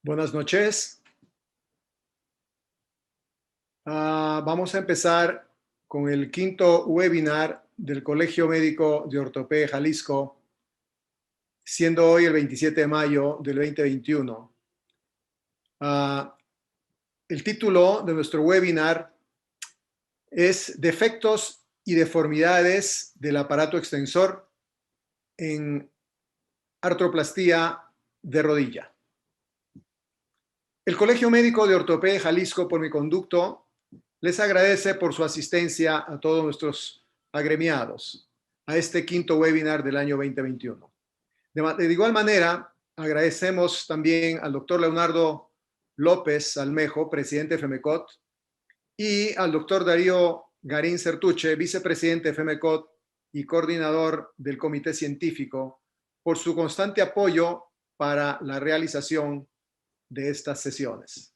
Buenas noches. Vamos a empezar con el quinto webinar del Colegio Médico de Ortopedia Jalisco, siendo hoy el 27 de mayo del 2021. El título de nuestro webinar es Defectos y deformidades del aparato extensor en artroplastía de rodilla. El Colegio Médico de Ortopedia Jalisco, por mi conducto, les agradece por su asistencia a todos nuestros agremiados a este quinto webinar del año 2021. De igual manera, agradecemos también al doctor Leonardo López Almejo, presidente de FEMECOT, y al doctor Darío Garín Certuche, vicepresidente de FEMECOT y coordinador del comité científico, por su constante apoyo para la realización de estas sesiones.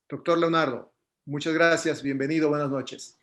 Doctor Leonardo, muchas gracias, bienvenido, buenas noches.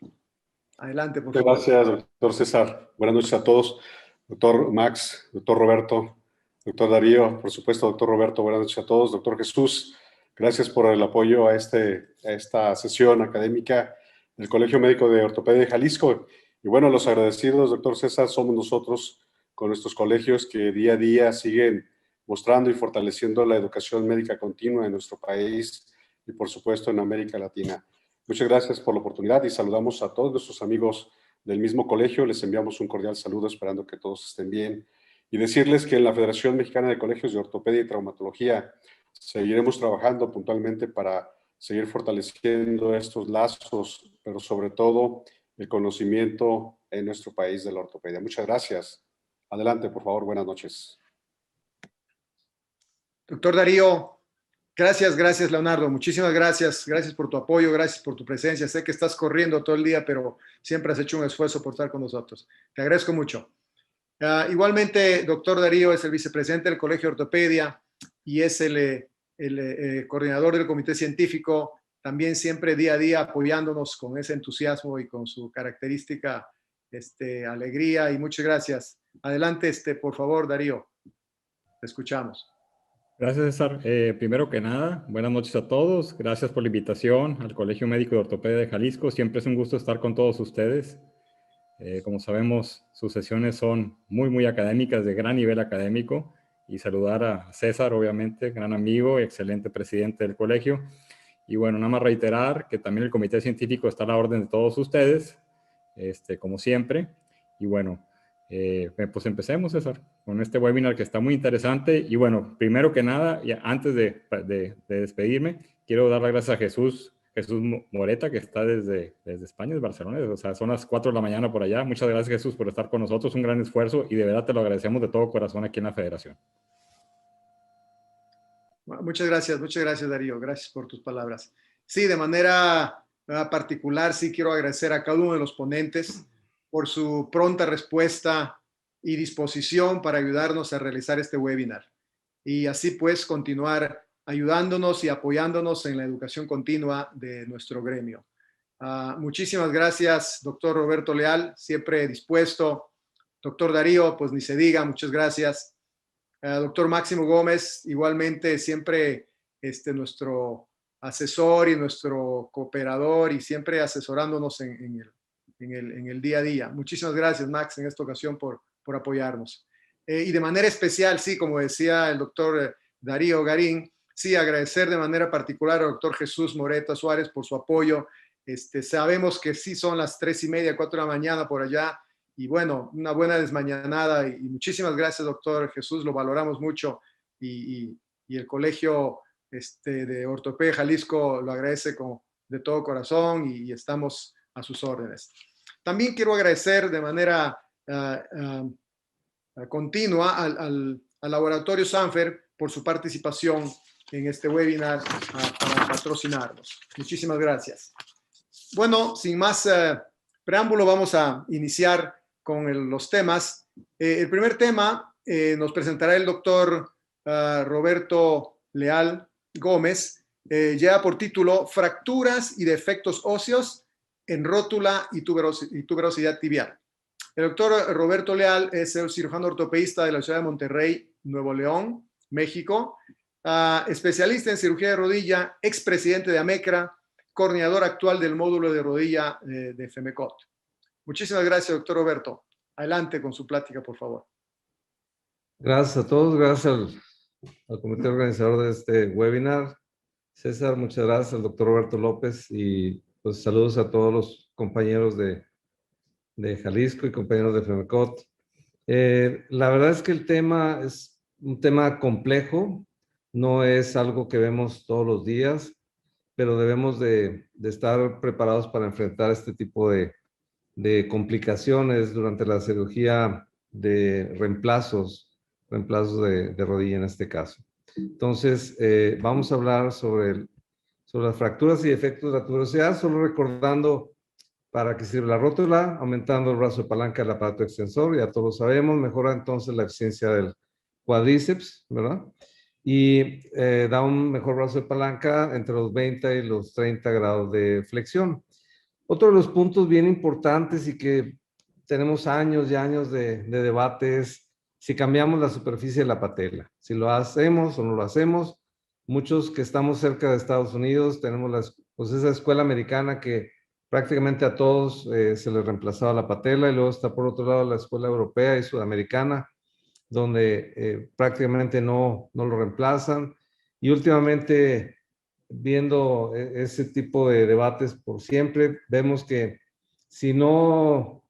Adelante, por favor. Gracias, doctor César. Buenas noches a todos. Doctor Max, doctor Roberto, doctor Darío, por supuesto, doctor Roberto, buenas noches a todos. Doctor Jesús, gracias por el apoyo a esta sesión académica del Colegio Médico de Ortopedia de Jalisco. Y bueno, los agradecidos, doctor César, somos nosotros con nuestros colegios que día a día siguen mostrando y fortaleciendo la educación médica continua en nuestro país y, por supuesto, en América Latina. Muchas gracias por la oportunidad y saludamos a todos nuestros amigos del mismo colegio. Les enviamos un cordial saludo esperando que todos estén bien. Y decirles que en la Federación Mexicana de Colegios de Ortopedia y Traumatología seguiremos trabajando puntualmente para seguir fortaleciendo estos lazos, pero sobre todo el conocimiento en nuestro país de la ortopedia. Muchas gracias. Adelante, por favor. Buenas noches. Doctor Darío, gracias Leonardo, muchísimas gracias por tu apoyo, gracias por tu presencia. Sé que estás corriendo todo el día, pero siempre has hecho un esfuerzo por estar con nosotros. Te agradezco mucho. Igualmente, doctor Darío es el vicepresidente del Colegio de Ortopedia y es el coordinador del comité científico, también siempre día a día apoyándonos con ese entusiasmo y con su característica alegría, y muchas gracias. Adelante, por favor, Darío, te escuchamos. Gracias, César. Primero que nada, buenas noches a todos. Gracias por la invitación al Colegio Médico de Ortopedia de Jalisco. Siempre es un gusto estar con todos ustedes. Como sabemos, sus sesiones son muy académicas, de gran nivel académico. Y saludar a César, obviamente, gran amigo y excelente presidente del colegio. Y bueno, nada más reiterar que también el comité científico está a la orden de todos ustedes, como siempre. Y bueno, pues empecemos, César, con este webinar que está muy interesante. Y bueno, primero que nada, y antes de despedirme, quiero dar las gracias a Jesús Moreta, que está desde España, desde Barcelona. O sea, son las 4 de la mañana por allá. Muchas gracias, Jesús, por estar con nosotros. Un gran esfuerzo y de verdad te lo agradecemos de todo corazón aquí en la Federación. Muchas gracias, Darío. Gracias por tus palabras. Sí, de manera particular, sí quiero agradecer a cada uno de los ponentes por su pronta respuesta y disposición para ayudarnos a realizar este webinar. Y así pues continuar ayudándonos y apoyándonos en la educación continua de nuestro gremio. Muchísimas gracias, doctor Roberto Leal, siempre dispuesto. Doctor Darío, pues ni se diga, muchas gracias. Doctor Máximo Gómez, igualmente siempre nuestro asesor y nuestro cooperador y siempre asesorándonos en el día a día. Muchísimas gracias, Max, en esta ocasión por apoyarnos. Y de manera especial, sí, como decía el doctor Darío Garín, sí, agradecer de manera particular al doctor Jesús Moreta Suárez por su apoyo. Sabemos que sí son las 3:30, 4 de la mañana por allá, y bueno, una buena desmañanada, y muchísimas gracias, doctor Jesús, lo valoramos mucho, y el Colegio de Ortopedia Jalisco lo agradece de todo corazón, y estamos a sus órdenes. También quiero agradecer de manera continua al Laboratorio Sanfer por su participación en este webinar para patrocinarnos. Muchísimas gracias. Bueno, sin más preámbulo, vamos a iniciar con los temas. El primer tema nos presentará el doctor Roberto Leal Gómez, lleva por título Fracturas y defectos óseos en rótula y tuberosidad tibial. El doctor Roberto Leal es el cirujano ortopedista de la ciudad de Monterrey, Nuevo León, México, especialista en cirugía de rodilla, expresidente de AMECRA, coordinador actual del módulo de rodilla de FEMECOT. Muchísimas gracias, doctor Roberto. Adelante con su plática, por favor. Gracias a todos, gracias al comité organizador de este webinar. César, muchas gracias al doctor Roberto López y pues saludos a todos los compañeros de Jalisco y compañeros de FEMECOT. La verdad es que el tema es un tema complejo, no es algo que vemos todos los días, pero debemos de estar preparados para enfrentar este tipo de complicaciones durante la cirugía de reemplazos de rodilla en este caso. Entonces, vamos a hablar sobre las fracturas y defectos de la tuberosidad, solo recordando para qué sirve la rótula, aumentando el brazo de palanca del aparato extensor, ya todos lo sabemos, mejora entonces la eficiencia del cuádriceps, ¿verdad? Y da un mejor brazo de palanca entre los 20 y los 30 grados de flexión. Otro de los puntos bien importantes y que tenemos años y años de debate es si cambiamos la superficie de la patela, si lo hacemos o no lo hacemos. Muchos que estamos cerca de Estados Unidos tenemos pues esa escuela americana que prácticamente a todos se les reemplazaba la patela, y luego está por otro lado la escuela europea y sudamericana, donde prácticamente no lo reemplazan. Y últimamente, viendo ese tipo de debates por siempre, vemos que si no,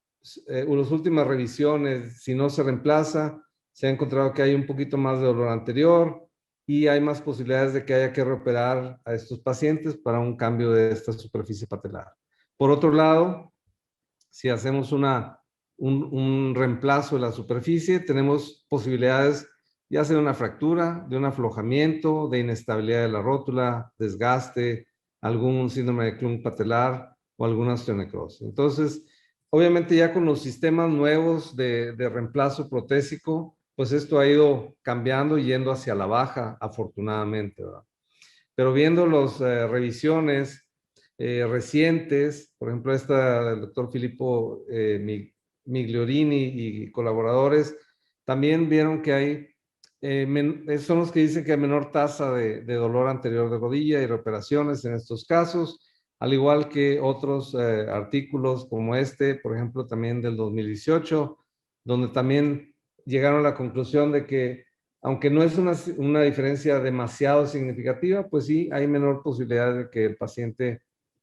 las últimas revisiones, si no se reemplaza, se ha encontrado que hay un poquito más de dolor anterior y hay más posibilidades de que haya que reoperar a estos pacientes para un cambio de esta superficie patelar. Por otro lado, si hacemos un reemplazo de la superficie, tenemos posibilidades ya sea de una fractura, de un aflojamiento, de inestabilidad de la rótula, desgaste, algún síndrome de Klum patelar o alguna osteonecrosis. Entonces, obviamente ya con los sistemas nuevos de reemplazo protésico, pues esto ha ido cambiando y yendo hacia la baja, afortunadamente, ¿verdad? Pero viendo las revisiones recientes, por ejemplo, esta del doctor Filippo Migliorini y colaboradores, también vieron que hay, son los que dicen que hay menor tasa de dolor anterior de rodilla y reoperaciones en estos casos, al igual que otros artículos como este, por ejemplo, también del 2018, donde también llegaron a la conclusión de que aunque no es una diferencia demasiado significativa, pues sí hay menor posibilidad de que el paciente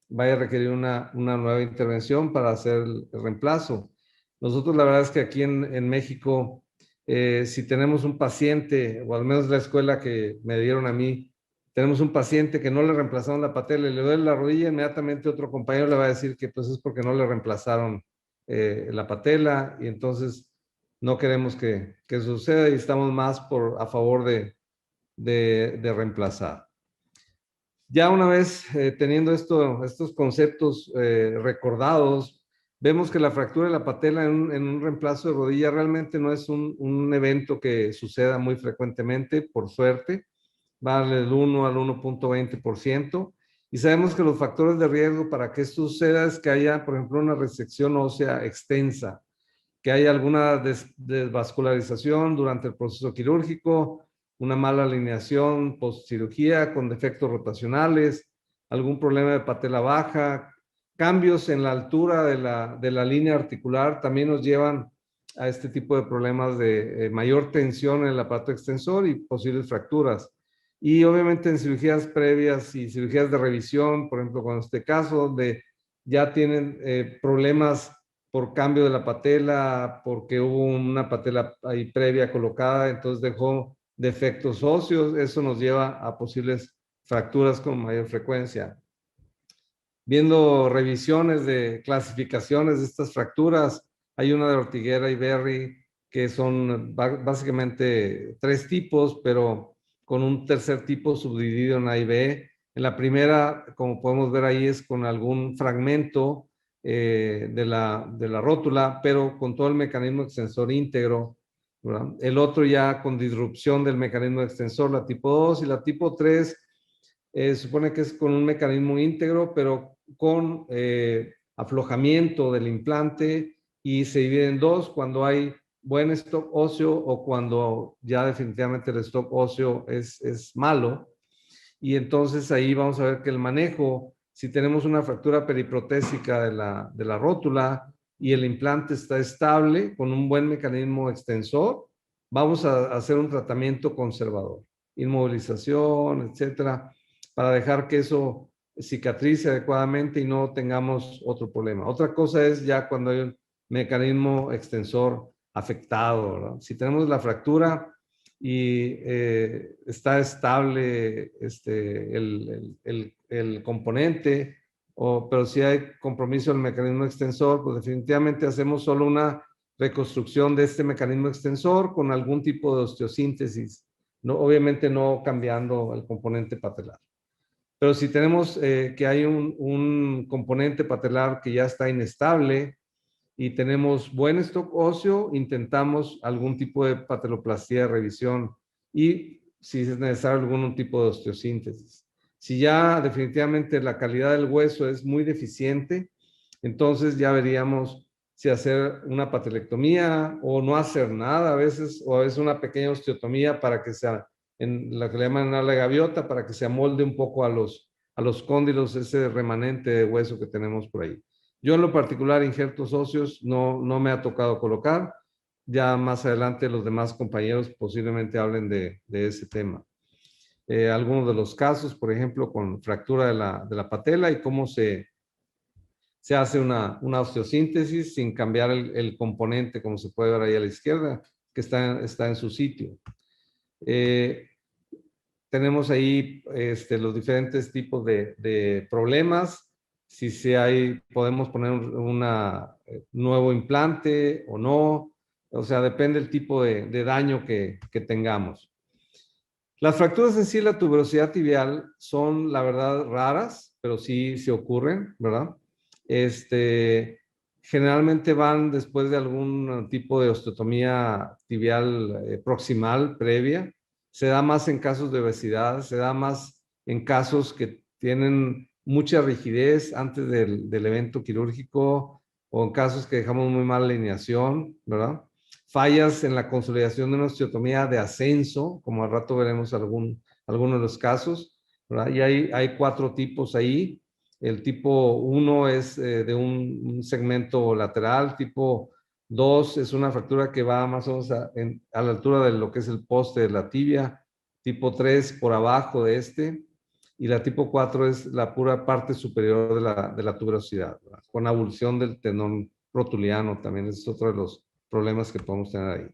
vaya a requerir una nueva intervención para hacer el reemplazo. Nosotros la verdad es que aquí en México, si tenemos un paciente, o al menos la escuela que me dieron a mí, tenemos un paciente que no le reemplazaron la patela y le duele la rodilla, inmediatamente otro compañero le va a decir que pues es porque no le reemplazaron la patela, y entonces no queremos que suceda y estamos más a favor de reemplazar. Ya una vez teniendo estos conceptos recordados, vemos que la fractura de la patela en un reemplazo de rodilla realmente no es un evento que suceda muy frecuentemente, por suerte. Vale del 1 al 1.20%. Y sabemos que los factores de riesgo para que esto suceda es que haya, por ejemplo, una resección ósea extensa, que haya alguna desvascularización durante el proceso quirúrgico, una mala alineación postcirugía con defectos rotacionales, algún problema de patela baja, cambios en la altura de la línea articular también nos llevan a este tipo de problemas de mayor tensión en el aparato extensor y posibles fracturas. Y obviamente en cirugías previas y cirugías de revisión, por ejemplo, con este caso, donde ya tienen problemas por cambio de la patela, porque hubo una patela ahí previa colocada, entonces dejó defectos óseos, eso nos lleva a posibles fracturas con mayor frecuencia. Viendo revisiones de clasificaciones de estas fracturas, hay una de Ortiguera y Berry, que son básicamente 3 tipos, pero con un tercer tipo subdividido en A y B. En la primera, como podemos ver ahí, es con algún fragmento de la rótula, pero con todo el mecanismo extensor íntegro. ¿verdad? El otro ya con disrupción del mecanismo extensor, la tipo 2, y la tipo 3 supone que es con un mecanismo íntegro, pero con aflojamiento del implante, y se divide en dos: cuando hay buen stock óseo o cuando ya definitivamente el stock óseo es malo. Y entonces ahí vamos a ver que el manejo, si tenemos una fractura periprotésica de la rótula y el implante está estable con un buen mecanismo extensor, vamos a hacer un tratamiento conservador, inmovilización, etcétera, para dejar que eso cicatrice adecuadamente y no tengamos otro problema. Otra cosa es ya cuando hay un mecanismo extensor afectado, ¿verdad? Si tenemos la fractura y está estable el componente, pero si hay compromiso del mecanismo extensor, pues definitivamente hacemos solo una reconstrucción de este mecanismo extensor con algún tipo de osteosíntesis, no, obviamente no cambiando el componente patelar. Pero si tenemos que hay un componente patelar que ya está inestable y tenemos buen stock óseo, intentamos algún tipo de pateloplastia de revisión y si es necesario algún tipo de osteosíntesis. Si ya definitivamente la calidad del hueso es muy deficiente, entonces ya veríamos si hacer una patelectomía o no hacer nada a veces, o a veces una pequeña osteotomía para que sea, en la que le llaman la gaviota, para que se amolde un poco a los cóndilos, ese remanente de hueso que tenemos por ahí. Yo en lo particular, injertos óseos no me ha tocado colocar. Ya más adelante los demás compañeros posiblemente hablen de ese tema. Algunos de los casos, por ejemplo, con fractura de la patela y cómo se hace una osteosíntesis sin cambiar el componente, como se puede ver ahí a la izquierda, que está en su sitio. Tenemos ahí los diferentes tipos de problemas. Si podemos poner un nuevo implante o no. O sea, depende del tipo de daño que tengamos. Las fracturas en sí, la tuberosidad tibial, son, la verdad, raras, pero sí ocurren, ¿verdad? Generalmente van después de algún tipo de osteotomía tibial proximal previa. Se da más en casos de obesidad, se da más en casos que tienen mucha rigidez antes del evento quirúrgico, o en casos que dejamos muy mala alineación, ¿verdad? Fallas en la consolidación de una osteotomía de ascenso, como al rato veremos algunos de los casos, ¿verdad? Y hay 4 tipos ahí. El tipo 1 es de un segmento lateral. Tipo 2 es una fractura que va más o menos a la altura de lo que es el poste de la tibia. Tipo 3 por abajo de este. Y la tipo 4 es la pura parte superior de la tuberosidad, ¿verdad? Con avulsión del tendón rotuliano también. Es otro de los problemas que podemos tener ahí.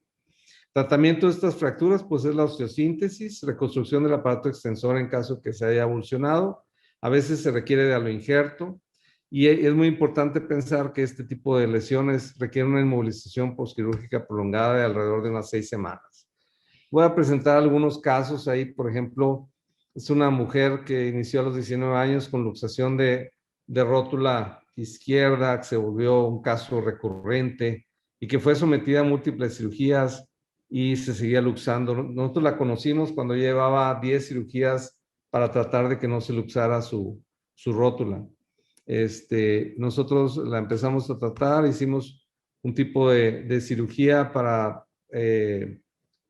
Tratamiento de estas fracturas, pues es la osteosíntesis, reconstrucción del aparato extensor en caso que se haya avulsionado. A veces se requiere de aloinjerto, y es muy importante pensar que este tipo de lesiones requieren una inmovilización postquirúrgica prolongada de alrededor de unas 6 semanas. Voy a presentar algunos casos ahí. Por ejemplo, es una mujer que inició a los 19 años con luxación de rótula izquierda, que se volvió un caso recurrente y que fue sometida a múltiples cirugías y se seguía luxando. Nosotros la conocimos cuando llevaba 10 cirugías para tratar de que no se luxara su rótula. Nosotros la empezamos a tratar, hicimos un tipo de cirugía para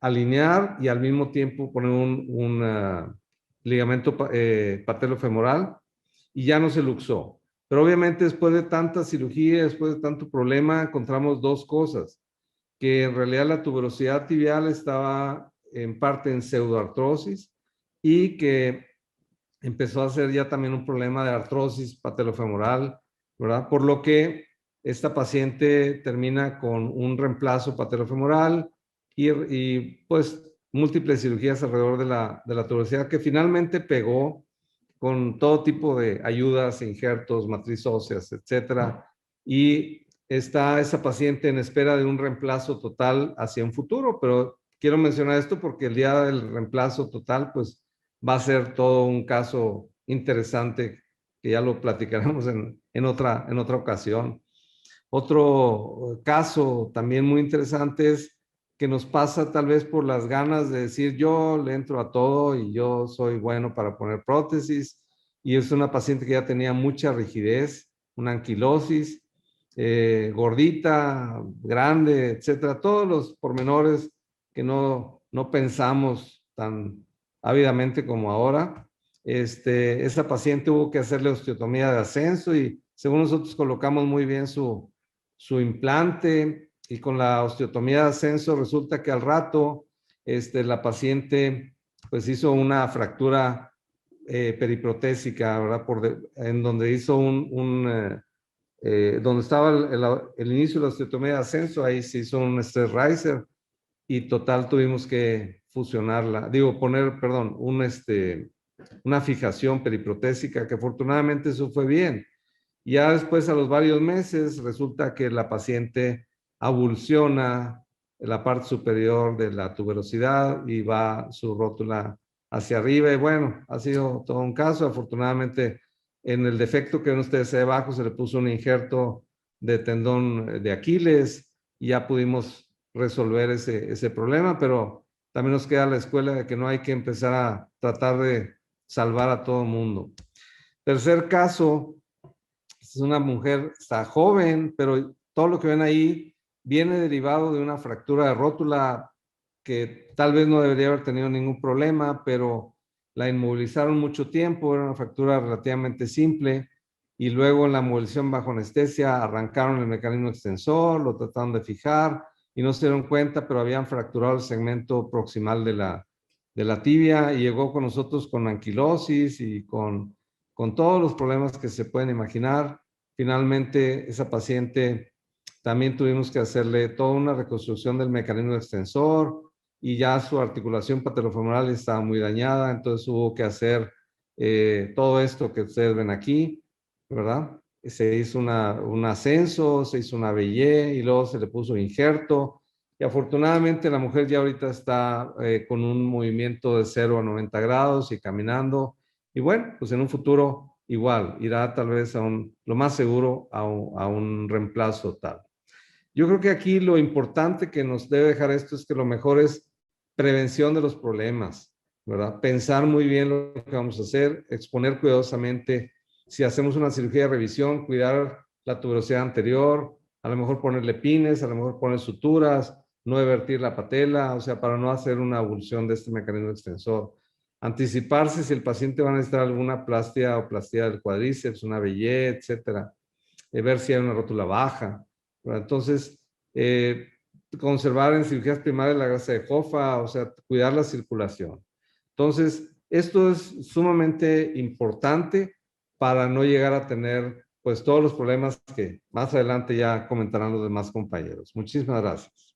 alinear y al mismo tiempo poner un ligamento patelofemoral, y ya no se luxó. Pero obviamente después de tanta cirugía, después de tanto problema, encontramos 2 cosas: que en realidad la tuberosidad tibial estaba en parte en pseudoartrosis, y que empezó a ser ya también un problema de artrosis patelofemoral, ¿verdad? Por lo que esta paciente termina con un reemplazo patelofemoral y pues múltiples cirugías alrededor de la tuberosidad, que finalmente pegó con todo tipo de ayudas, injertos, matriz óseas, etcétera. Y está esa paciente en espera de un reemplazo total hacia un futuro, pero quiero mencionar esto porque el día del reemplazo total, pues va a ser todo un caso interesante que ya lo platicaremos en otra ocasión. Otro caso también muy interesante es que nos pasa tal vez por las ganas de decir yo le entro a todo y yo soy bueno para poner prótesis. Y es una paciente que ya tenía mucha rigidez, una anquilosis, gordita, grande, etcétera. Todos los pormenores que no pensamos tan ávidamente como ahora. Esa paciente hubo que hacerle osteotomía de ascenso y según nosotros colocamos muy bien su implante, y con la osteotomía de ascenso resulta que al rato la paciente pues hizo una fractura periprotésica, ¿verdad? En donde hizo donde estaba el inicio de la osteotomía de ascenso, ahí se hizo un stress riser y total tuvimos que fusionarla, perdón, una fijación periprotésica que afortunadamente eso fue bien. Y ya después, a los varios meses, resulta que la paciente avulsiona la parte superior de la tuberosidad y va su rótula hacia arriba. Y bueno, ha sido todo un caso. Afortunadamente, en el defecto que ven ustedes debajo, se le puso un injerto de tendón de Aquiles y ya pudimos resolver ese problema, pero también nos queda la escuela de que no hay que empezar a tratar de salvar a todo el mundo. Tercer caso, es una mujer, está joven, pero todo lo que ven ahí viene derivado de una fractura de rótula que tal vez no debería haber tenido ningún problema, pero la inmovilizaron mucho tiempo, era una fractura relativamente simple, y luego en la movilización bajo anestesia arrancaron el mecanismo extensor, lo trataron de fijar y no se dieron cuenta, pero habían fracturado el segmento proximal de la tibia y llegó con nosotros con anquilosis y con todos los problemas que se pueden imaginar. Finalmente, esa paciente también tuvimos que hacerle toda una reconstrucción del mecanismo extensor y ya su articulación patelofemoral estaba muy dañada, entonces hubo que hacer todo esto que ustedes ven aquí, ¿verdad? Se hizo un ascenso, se hizo una BY y luego se le puso injerto. Y afortunadamente la mujer ya ahorita está con un movimiento de 0 a 90 grados y caminando. Y bueno, pues en un futuro igual irá tal vez lo más seguro a un reemplazo total. Yo creo que aquí lo importante que nos debe dejar esto es que lo mejor es prevención de los problemas, ¿verdad? Pensar muy bien lo que vamos a hacer, exponer cuidadosamente. Si hacemos una cirugía de revisión, cuidar la tuberosidad anterior, a lo mejor ponerle pines, a lo mejor poner suturas, no evertir la patela, o sea, para no hacer una avulsión de este mecanismo extensor. Anticiparse si el paciente va a necesitar alguna plastia o plastía del cuádriceps, una BY, etcétera. Ver si hay una rótula baja. Entonces, conservar en cirugías primarias la grasa de Hoffa, o sea, cuidar la circulación. Entonces, esto es sumamente importante para no llegar a tener pues todos los problemas que más adelante ya comentarán los demás compañeros. Muchísimas gracias.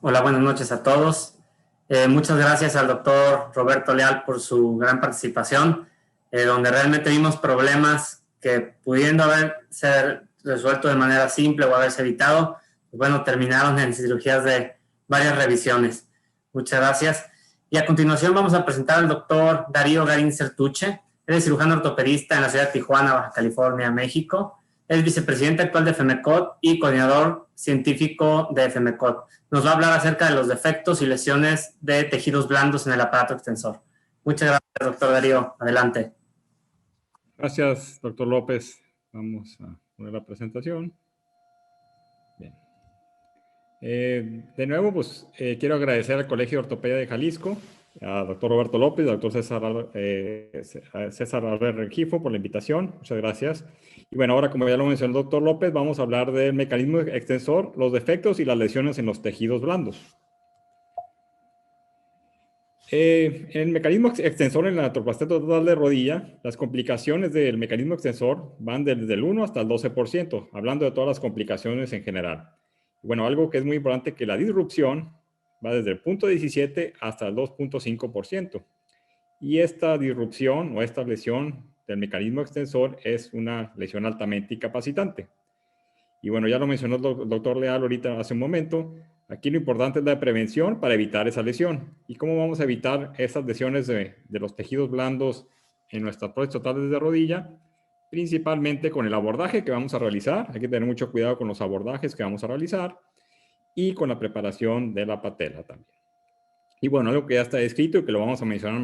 Hola, buenas noches a todos. Muchas gracias al doctor Roberto Leal por su gran participación, donde realmente vimos problemas que pudiendo ser resueltos de manera simple o haberse evitado, pues bueno, terminaron en cirugías de varias revisiones. Muchas gracias. Y a continuación vamos a presentar al doctor Darío Garín Certuche. Él es cirujano ortopedista en la ciudad de Tijuana, Baja California, México. Es vicepresidente actual de FEMECOT y coordinador científico de FEMECOT. Nos va a hablar acerca de los defectos y lesiones de tejidos blandos en el aparato extensor. Muchas gracias, doctor Darío. Adelante. Gracias, doctor López. Vamos a poner la presentación. Bien. De nuevo, pues quiero agradecer al Colegio de Ortopedia de Jalisco, al doctor Roberto López, al doctor César Albert Rengifo por la invitación. Muchas gracias. Y bueno, ahora como ya lo mencionó el doctor López, vamos a hablar del mecanismo extensor, los defectos y las lesiones en los tejidos blandos. En el mecanismo extensor en la artroplastia total de rodilla, las complicaciones del mecanismo extensor van desde el 1 hasta el 12%, hablando de todas las complicaciones en general. Bueno, algo que es muy importante, que la disrupción va desde el 0.17 hasta el 2.5%. Y esta disrupción o esta lesión del mecanismo extensor es una lesión altamente incapacitante. Y bueno, ya lo mencionó el doctor Leal ahorita hace un momento. Aquí lo importante es la prevención para evitar esa lesión. ¿Y cómo vamos a evitar esas lesiones de los tejidos blandos en nuestras prótesis totales de rodilla? Principalmente con el abordaje que vamos a realizar. Hay que tener mucho cuidado con los abordajes que vamos a realizar. y con la preparación de la patela también. Y bueno, algo que ya está escrito y que lo vamos a mencionar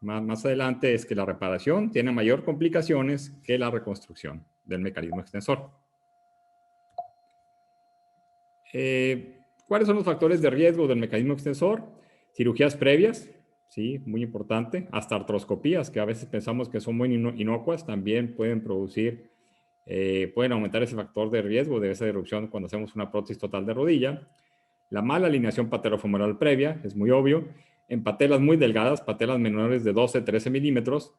más adelante es que la reparación tiene mayor complicaciones que la reconstrucción del mecanismo extensor. ¿Cuáles son los factores de riesgo del mecanismo extensor? Cirugías previas, sí, muy importante, hasta artroscopías, que a veces pensamos que son muy inocuas, también pueden producir, pueden aumentar ese factor de riesgo de esa erupción cuando hacemos una prótesis total de rodilla. La mala alineación patelofemoral previa, es muy obvio, en patelas muy delgadas, patelas menores de 12-13 milímetros,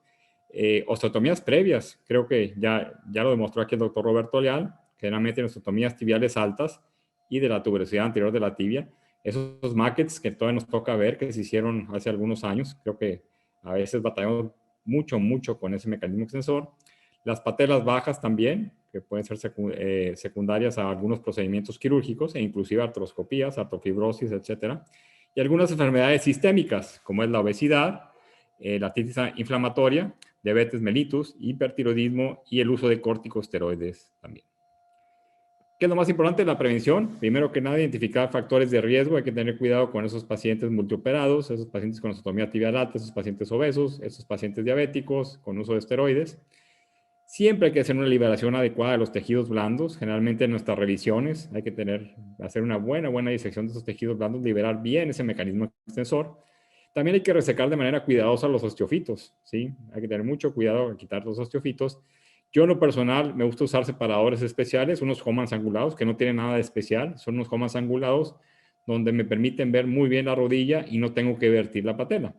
osteotomías previas, creo que ya lo demostró aquí el doctor Roberto Leal, generalmente en osteotomías tibiales altas y de la tuberosidad anterior de la tibia, esos maquets que todavía nos toca ver, que se hicieron hace algunos años, creo que a veces batallamos mucho con ese mecanismo extensor. Las patelas bajas también, que pueden ser secundarias a algunos procedimientos quirúrgicos e inclusive artroscopías, artrofibrosis, etcétera. Y algunas enfermedades sistémicas, como es la obesidad, la artritis inflamatoria, diabetes mellitus, hipertiroidismo y el uso de corticosteroides también. ¿Qué es lo más importante? La prevención. Primero que nada, identificar factores de riesgo. Hay que tener cuidado con esos pacientes multioperados, esos pacientes con osteotomía tibial alta, esos pacientes obesos, esos pacientes diabéticos con uso de esteroides. Siempre hay que hacer una liberación adecuada de los tejidos blandos. Generalmente en nuestras revisiones hay que hacer una buena disección de esos tejidos blandos, liberar bien ese mecanismo extensor. También hay que resecar de manera cuidadosa los osteofitos, ¿sí? Hay que tener mucho cuidado al quitar los osteofitos. Yo en lo personal me gusta usar separadores especiales, unos Homans angulados que no tienen nada de especial, son unos Homans angulados donde me permiten ver muy bien la rodilla y no tengo que vertir la patela.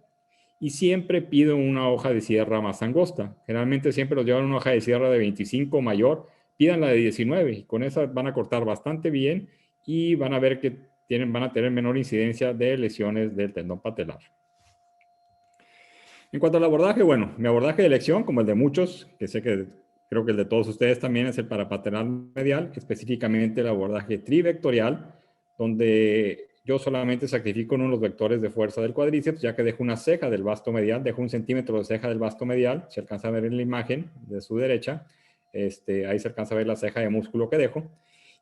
Y siempre pido una hoja de sierra más angosta. Generalmente siempre los llevan una hoja de sierra de 25 mayor, pidan la de 19 y con esa van a cortar bastante bien y van a ver que van a tener menor incidencia de lesiones del tendón patelar. En cuanto al abordaje, bueno, mi abordaje de elección, como el de muchos, que sé que creo que el de todos ustedes también es el parapatelar medial, específicamente el abordaje trivectorial, donde yo solamente sacrifico uno de los vectores de fuerza del cuádriceps, ya que dejo una ceja del vasto medial, dejo 1 centímetro de ceja del vasto medial, se alcanza a ver en la imagen de su derecha, ahí se alcanza a ver la ceja de músculo que dejo.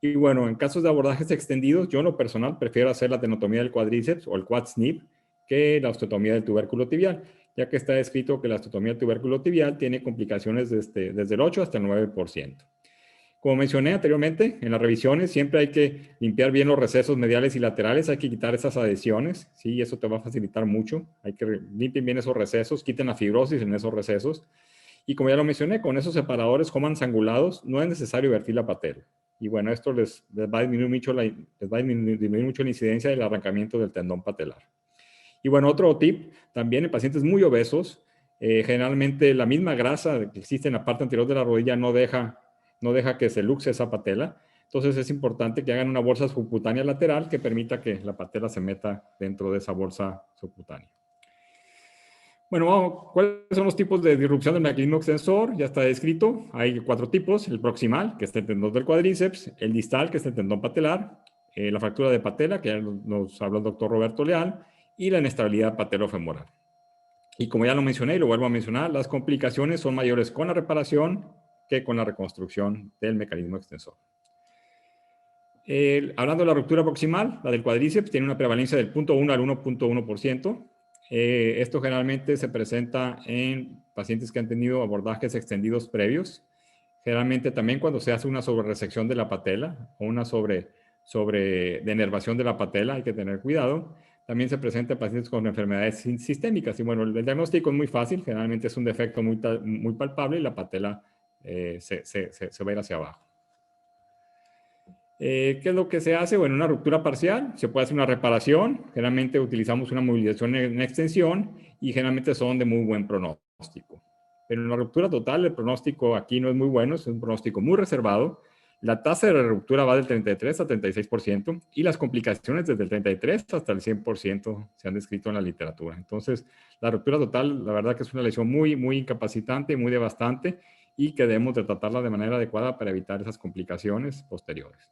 Y bueno, en casos de abordajes extendidos, yo en lo personal prefiero hacer la tenotomía del cuádriceps o el quad snip que la osteotomía del tubérculo tibial, ya que está escrito que la osteotomía del tubérculo tibial tiene complicaciones desde el 8 hasta el 9%. Como mencioné anteriormente, en las revisiones siempre hay que limpiar bien los recesos mediales y laterales, hay que quitar esas adhesiones, ¿sí? Eso te va a facilitar mucho, hay que limpien bien esos recesos, quiten la fibrosis en esos recesos. Y como ya lo mencioné, con esos separadores Homans angulados no es necesario vertir la patela. Y bueno, esto les va a disminuir mucho la incidencia del arrancamiento del tendón patelar. Y bueno, otro tip, también en pacientes muy obesos, generalmente la misma grasa que existe en la parte anterior de la rodilla no deja que se luxe esa patela. Entonces es importante que hagan una bolsa subcutánea lateral que permita que la patela se meta dentro de esa bolsa subcutánea. Bueno, vamos, ¿cuáles son los tipos de disrupción del mecanismo extensor? Ya está descrito. Hay 4 tipos. El proximal, que es el tendón del cuádriceps. El distal, que es el tendón patelar. La fractura de patela, que ya nos habló el doctor Roberto Leal. Y la inestabilidad patelofemoral. Y como ya lo mencioné y lo vuelvo a mencionar, las complicaciones son mayores con la reparación que con la reconstrucción del mecanismo extensor. Hablando de la ruptura proximal, la del cuádriceps tiene una prevalencia del 0.1 al 1.1%. Esto generalmente se presenta en pacientes que han tenido abordajes extendidos previos. Generalmente también cuando se hace una sobreresección de la patela o una denervación de la patela, hay que tener cuidado. También se presenta en pacientes con enfermedades sistémicas. Y bueno, el diagnóstico es muy fácil. Generalmente es un defecto muy palpable y la patela se va a ir hacia abajo. ¿Qué es lo que se hace? Bueno, una ruptura parcial. Se puede hacer una reparación. Generalmente utilizamos una movilización en extensión y generalmente son de muy buen pronóstico. Pero en la ruptura total, el pronóstico aquí no es muy bueno. Es un pronóstico muy reservado. La tasa de ruptura va del 33 a 36% y las complicaciones desde el 33 hasta el 100% se han descrito en la literatura. Entonces, la ruptura total, la verdad que es una lesión muy incapacitante, muy devastante y que debemos de tratarla de manera adecuada para evitar esas complicaciones posteriores.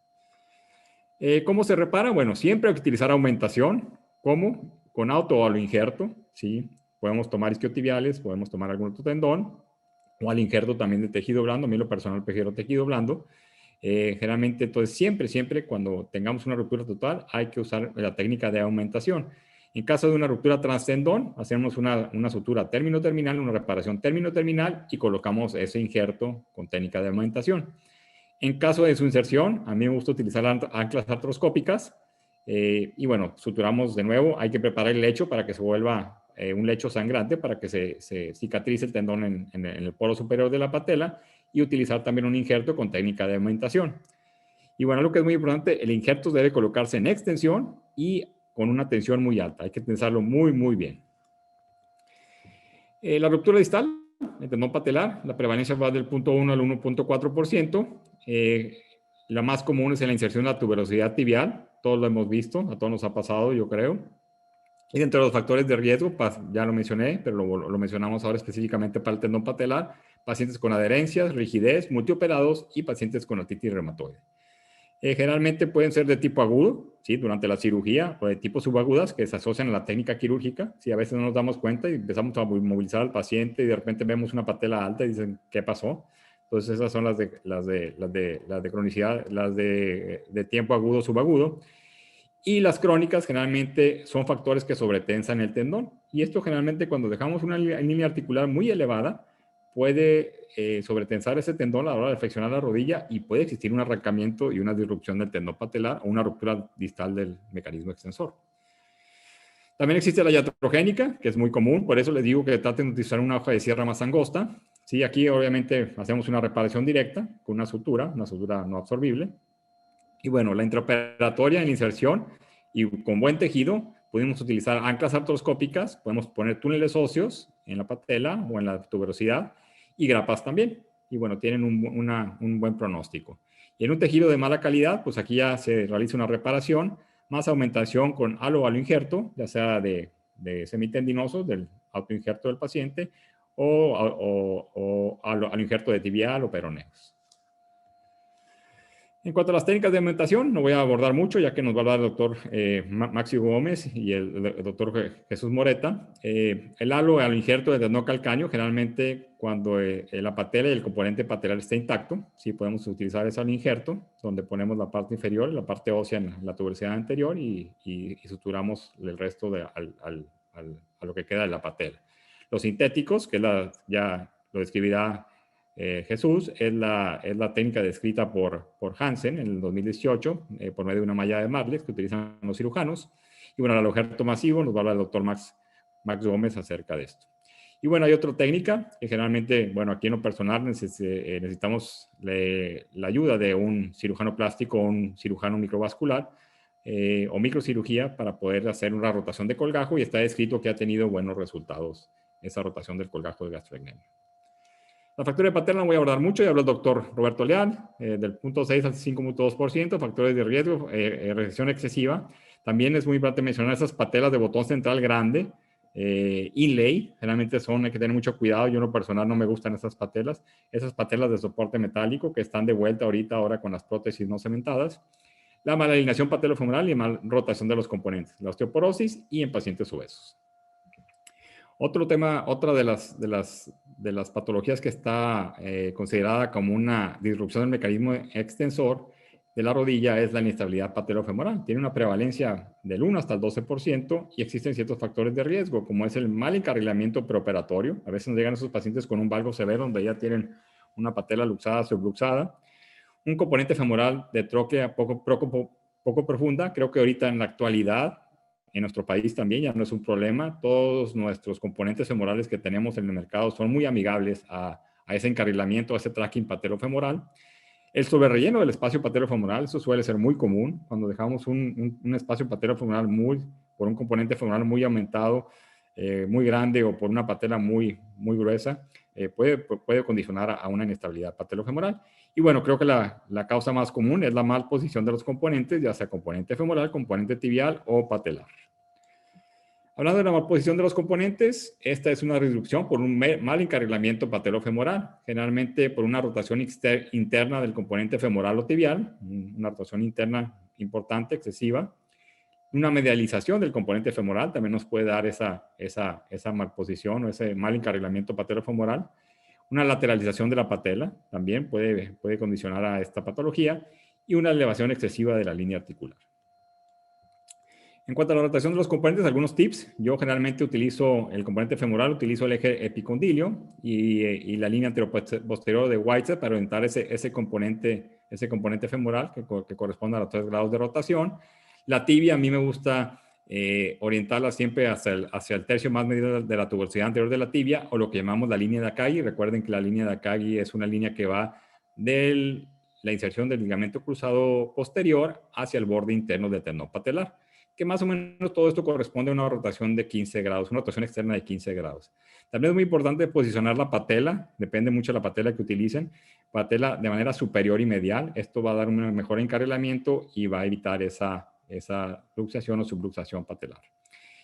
¿Cómo se repara? Bueno, siempre hay que utilizar aumentación. ¿Cómo? Con auto o al injerto, ¿sí? Podemos tomar isquiotibiales, podemos tomar algún otro tendón o al injerto también de tejido blando. A mí lo personal prefiero tejido blando. Generalmente, entonces, siempre cuando tengamos una ruptura total, hay que usar la técnica de aumentación. En caso de una ruptura transtendón, hacemos una sutura término-terminal, una reparación término-terminal y colocamos ese injerto con técnica de aumentación. En caso de su inserción, a mí me gusta utilizar anclas artroscópicas y bueno, suturamos de nuevo. Hay que preparar el lecho para que se vuelva un lecho sangrante para que se cicatrice el tendón en el polo superior de la patela y utilizar también un injerto con técnica de aumentación. Y bueno, lo que es muy importante, el injerto debe colocarse en extensión y con una tensión muy alta. Hay que tensarlo muy bien. La ruptura distal, el tendón patelar, la prevalencia va del 0.1 al 1.4%. La más común es en la inserción de la tuberosidad tibial. Todos lo hemos visto, a todos nos ha pasado, yo creo. Y dentro de los factores de riesgo, ya lo mencioné, pero lo mencionamos ahora específicamente para el tendón patelar, pacientes con adherencias, rigidez, multioperados y pacientes con artritis reumatoide. Generalmente pueden ser de tipo agudo, ¿sí? Durante la cirugía, o de tipo subagudas, que se asocian a la técnica quirúrgica. ¿Sí? A veces no nos damos cuenta y empezamos a movilizar al paciente y de repente vemos una patela alta y dicen, ¿qué pasó? Entonces esas son las de cronicidad, las de tiempo agudo, subagudo. Y las crónicas generalmente son factores que sobretensan el tendón. Y esto generalmente cuando dejamos una línea articular muy elevada, puede sobretensar ese tendón a la hora de flexionar la rodilla y puede existir un arrancamiento y una disrupción del tendón patelar o una ruptura distal del mecanismo extensor. También existe la iatrogénica, que es muy común, por eso les digo que traten de utilizar una hoja de sierra más angosta. Sí, aquí obviamente hacemos una reparación directa con una sutura no absorbible. Y bueno, la intraoperatoria en inserción y con buen tejido, podemos utilizar anclas artroscópicas, podemos poner túneles óseos en la patela o en la tuberosidad y grapas también. Y bueno, tienen un buen pronóstico. Y en un tejido de mala calidad, pues aquí ya se realiza una reparación, más aumentación con halo injerto, ya sea de semitendinoso, del autoinjerto del paciente, o halo injerto de tibial o peroneos. En cuanto a las técnicas de aumentación, no voy a abordar mucho, ya que nos va a hablar el doctor Maxi Gómez y el doctor Jesús Moreta. El halo al injerto de tendón calcáneo, generalmente cuando la patela y el componente patelar está intacto, sí podemos utilizar ese halo injerto, donde ponemos la parte inferior, la parte ósea en la tuberosidad anterior y suturamos el resto a lo que queda de la patela. Los sintéticos, que ya lo describirá Jesús, es la técnica descrita por Hansen en el 2018 por medio de una malla de Marlex que utilizan los cirujanos. Y bueno, el injerto masivo nos va a hablar el doctor Max Gómez acerca de esto. Y bueno, hay otra técnica que generalmente, bueno, aquí en lo personal necesitamos la ayuda de un cirujano plástico o un cirujano microvascular o microcirugía para poder hacer una rotación de colgajo y está descrito que ha tenido buenos resultados esa rotación del colgajo del gastrocnemio. La fractura de patela no voy a abordar mucho, ya habló el doctor Roberto Leal, del 0.6 al 5.2%, factores de riesgo, recesión excesiva. También es muy importante mencionar esas patelas de botón central grande, inlay, generalmente hay que tener mucho cuidado, yo en lo personal no me gustan esas patelas de soporte metálico que están de vuelta ahora con las prótesis no cementadas. La mala alineación patelofemoral y mala rotación de los componentes, la osteoporosis y en pacientes obesos. Otro tema, otra de las patologías que está considerada como una disrupción del mecanismo extensor de la rodilla es la inestabilidad patelofemoral. Tiene una prevalencia del 1 hasta el 12% y existen ciertos factores de riesgo, como es el mal encarrilamiento preoperatorio. A veces nos llegan esos pacientes con un valgo severo donde ya tienen una patela luxada, subluxada. Un componente femoral de tróquea poco profunda. Creo que ahorita en la actualidad en nuestro país también ya no es un problema. Todos nuestros componentes femorales que tenemos en el mercado son muy amigables a ese encarrilamiento, a ese tracking patelofemoral. El sobrerelleno del espacio patelofemoral, eso suele ser muy común. Cuando dejamos un espacio patelofemoral por un componente femoral muy aumentado, muy grande o por una patela muy gruesa, puede condicionar a una inestabilidad patelofemoral. Y bueno, creo que la causa más común es la mal posición de los componentes, ya sea componente femoral, componente tibial o patelar. Hablando de la malposición de los componentes, esta es una disrupción por un mal encarrilamiento patelofemoral, generalmente por una rotación interna del componente femoral o tibial, una rotación interna importante, excesiva. Una medialización del componente femoral también nos puede dar esa malposición o ese mal encarrilamiento patelofemoral. Una lateralización de la patela también puede condicionar a esta patología y una elevación excesiva de la línea articular. En cuanto a la rotación de los componentes, algunos tips. Yo generalmente utilizo el componente femoral, utilizo el eje epicondilio y la línea anteroposterior de Whiteside para orientar ese componente femoral que corresponde a los 3 grados de rotación. La tibia a mí me gusta orientarla siempre hacia el tercio más medido de la tuberosidad anterior de la tibia, o lo que llamamos la línea de Akagi. Recuerden que la línea de Akagi es una línea que va de la inserción del ligamento cruzado posterior hacia el borde interno del tendón patelar, que más o menos todo esto corresponde a una rotación de 15 grados, una rotación externa de 15 grados. También es muy importante posicionar la patela, depende mucho de la patela que utilicen, patela de manera superior y medial. Esto va a dar un mejor encarrilamiento y va a evitar esa luxación o subluxación patelar.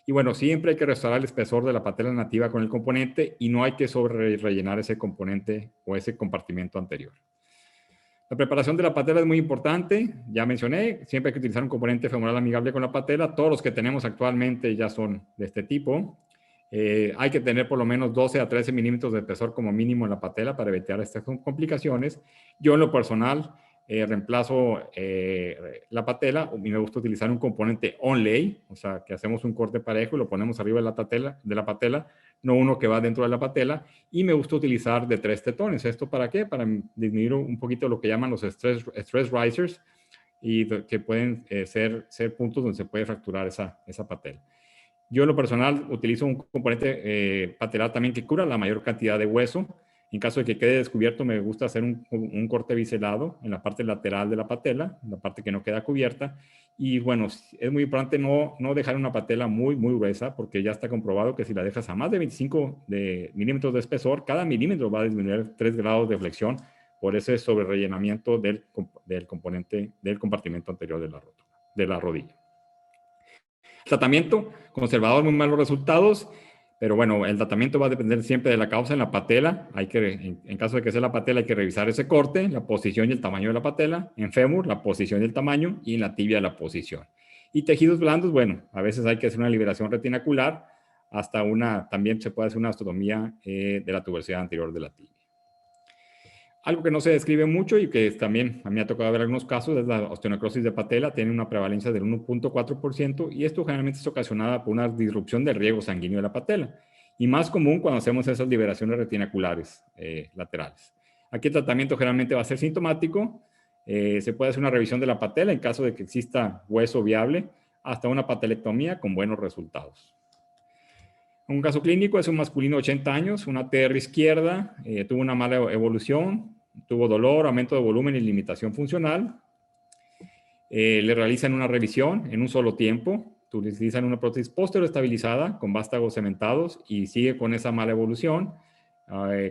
Y bueno, siempre hay que restaurar el espesor de la patela nativa con el componente y no hay que sobre rellenar ese componente o ese compartimento anterior. La preparación de la patela es muy importante, ya mencioné, siempre hay que utilizar un componente femoral amigable con la patela. Todos los que tenemos actualmente ya son de este tipo. Hay que tener por lo menos 12 a 13 milímetros de espesor como mínimo en la patela para evitar estas complicaciones. Yo en lo personal reemplazo la patela y me gusta utilizar un componente onlay, o sea, que hacemos un corte parejo y lo ponemos arriba de la patela, no uno que va dentro de la patela, y me gusta utilizar de 3 tetones. ¿Esto para qué? Para disminuir un poquito lo que llaman los stress risers, y que pueden ser puntos donde se puede fracturar esa patela. Yo en lo personal utilizo un componente patelar también que cubra la mayor cantidad de hueso. En caso de que quede descubierto, me gusta hacer un corte biselado en la parte lateral de la patela, la parte que no queda cubierta. Y bueno, es muy importante no dejar una patela muy gruesa, porque ya está comprobado que si la dejas a más de 25 milímetros de espesor, cada milímetro va a disminuir 3 grados de flexión por ese sobrerellenamiento del compartimento anterior de la rodilla. Tratamiento, conservador, muy malos resultados, pero bueno, el tratamiento va a depender siempre de la causa en la patela. En caso de que sea la patela, hay que revisar ese corte, la posición y el tamaño de la patela. En fémur, la posición y el tamaño, y en la tibia, la posición. Y tejidos blandos, bueno, a veces hay que hacer una liberación retinacular, también se puede hacer una osteotomía de la tuberosidad anterior de la tibia. Algo que no se describe mucho y que también a mí me ha tocado ver algunos casos es la osteonecrosis de patela. Tiene una prevalencia del 1.4% y esto generalmente es ocasionada por una disrupción del riego sanguíneo de la patela, y más común cuando hacemos esas liberaciones retinaculares laterales. Aquí el tratamiento generalmente va a ser sintomático. Se puede hacer una revisión de la patela en caso de que exista hueso viable, hasta una patelectomía con buenos resultados. Un caso clínico es un masculino de 80 años, una TR izquierda, tuvo una mala evolución, tuvo dolor, aumento de volumen y limitación funcional. Le realizan una revisión en un solo tiempo, utilizan una prótesis posterior estabilizada con vástagos cementados y sigue con esa mala evolución,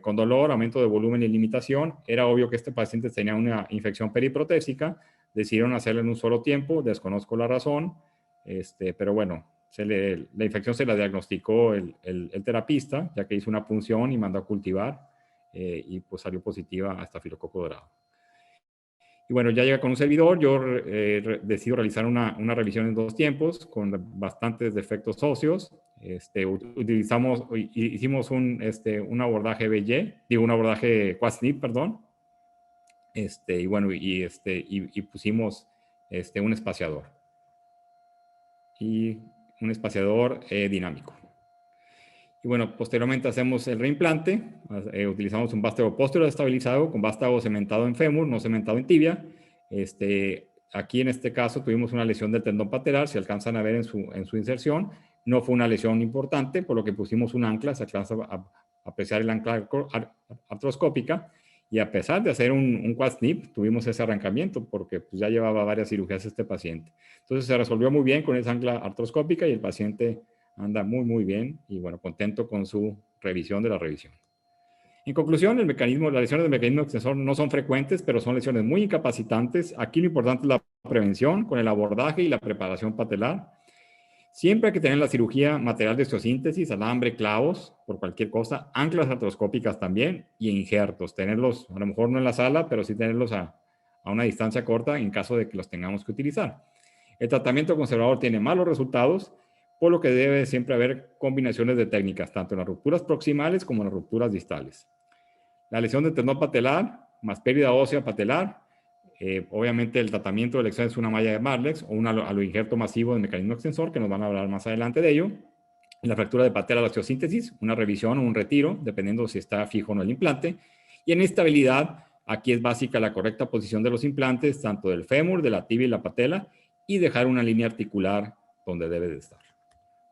con dolor, aumento de volumen y limitación. Era obvio que este paciente tenía una infección periprotésica, decidieron hacerlo en un solo tiempo, desconozco la razón, pero bueno, la infección se la diagnosticó el terapista, ya que hizo una punción y mandó a cultivar, y pues salió positiva a estafilococo dorado. Y bueno, ya llega con un servidor. Yo decido realizar una revisión en 2 tiempos con bastantes defectos óseos. Hicimos un abordaje BY, un abordaje Quad-Snip, perdón. Y bueno, y pusimos un espaciador. Y un espaciador dinámico. Y bueno, posteriormente hacemos el reimplante. Utilizamos un vástago posterior estabilizado con vástago cementado en fémur, no cementado en tibia. Aquí en este caso tuvimos una lesión del tendón patelar, se alcanzan a ver en su inserción. No fue una lesión importante, por lo que pusimos un ancla, se alcanza a apreciar el ancla artroscópica. Y a pesar de hacer un quad-snip, tuvimos ese arrancamiento porque pues, ya llevaba varias cirugías este paciente. Entonces se resolvió muy bien con esa ancla artroscópica y el paciente anda muy bien y bueno, contento con su revisión de la revisión. En conclusión, las lesiones del mecanismo extensor no son frecuentes, pero son lesiones muy incapacitantes. Aquí lo importante es la prevención con el abordaje y la preparación patelar. Siempre hay que tener la cirugía material de osteosíntesis, alambre, clavos, por cualquier cosa, anclas artroscópicas también y injertos. Tenerlos, a lo mejor no en la sala, pero sí tenerlos a una distancia corta en caso de que los tengamos que utilizar. El tratamiento conservador tiene malos resultados, por lo que debe siempre haber combinaciones de técnicas, tanto en las rupturas proximales como en las rupturas distales. la lesión del tendón patelar más pérdida ósea patelar. Obviamente el tratamiento de elección es una malla de Marlex o un aloinjerto masivo de mecanismo extensor, que nos van a hablar más adelante de ello. En la fractura de patela de osteosíntesis, una revisión o un retiro, dependiendo si está fijo o no el implante. Y en estabilidad, aquí es básica la correcta posición de los implantes, tanto del fémur, de la tibia y la patela, y dejar una línea articular donde debe de estar.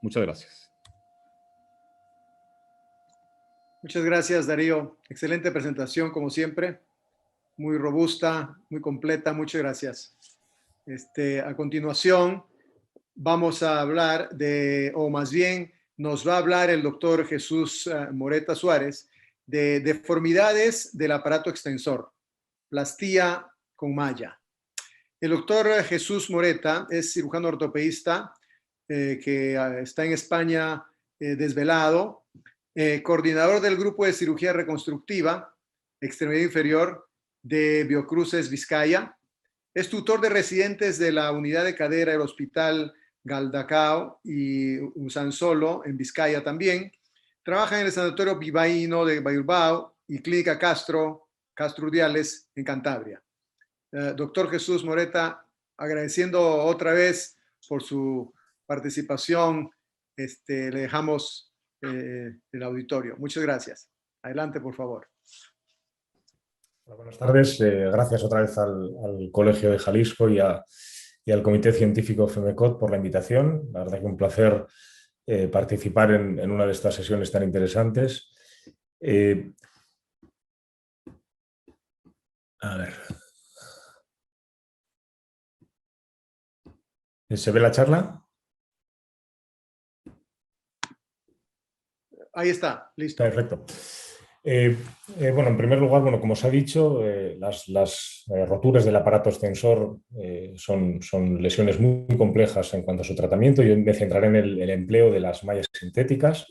Muchas gracias. Muchas gracias, Darío. Excelente presentación, como siempre. Muy robusta, muy completa. Muchas gracias. A continuación, vamos a hablar de, o más bien, nos va a hablar el doctor Jesús Moreta Suárez de deformidades del aparato extensor, plastía con malla. El doctor Jesús Moreta es cirujano ortopedista que está en España desvelado, coordinador del grupo de cirugía reconstructiva, extremidad inferior de Biocruces Vizcaya, es tutor de residentes de la unidad de cadera del Hospital Galdacao y Usansolo en Vizcaya también. Trabaja en el Sanatorio Bilbaíno de Bilbao y Clínica Castro Urdiales en Cantabria. Doctor Jesús Moreta, agradeciendo otra vez por su participación, le dejamos el auditorio. Muchas gracias. Adelante, por favor. Buenas tardes. Gracias otra vez al Colegio de Jalisco y al Comité Científico FEMECOT por la invitación. La verdad que un placer participar en una de estas sesiones tan interesantes. A ver. ¿Se ve la charla? Ahí está, listo. Perfecto. Bueno, en primer lugar, bueno, como os ha dicho, las roturas del aparato extensor son lesiones muy complejas en cuanto a su tratamiento. Yo me centraré en el empleo de las mallas sintéticas.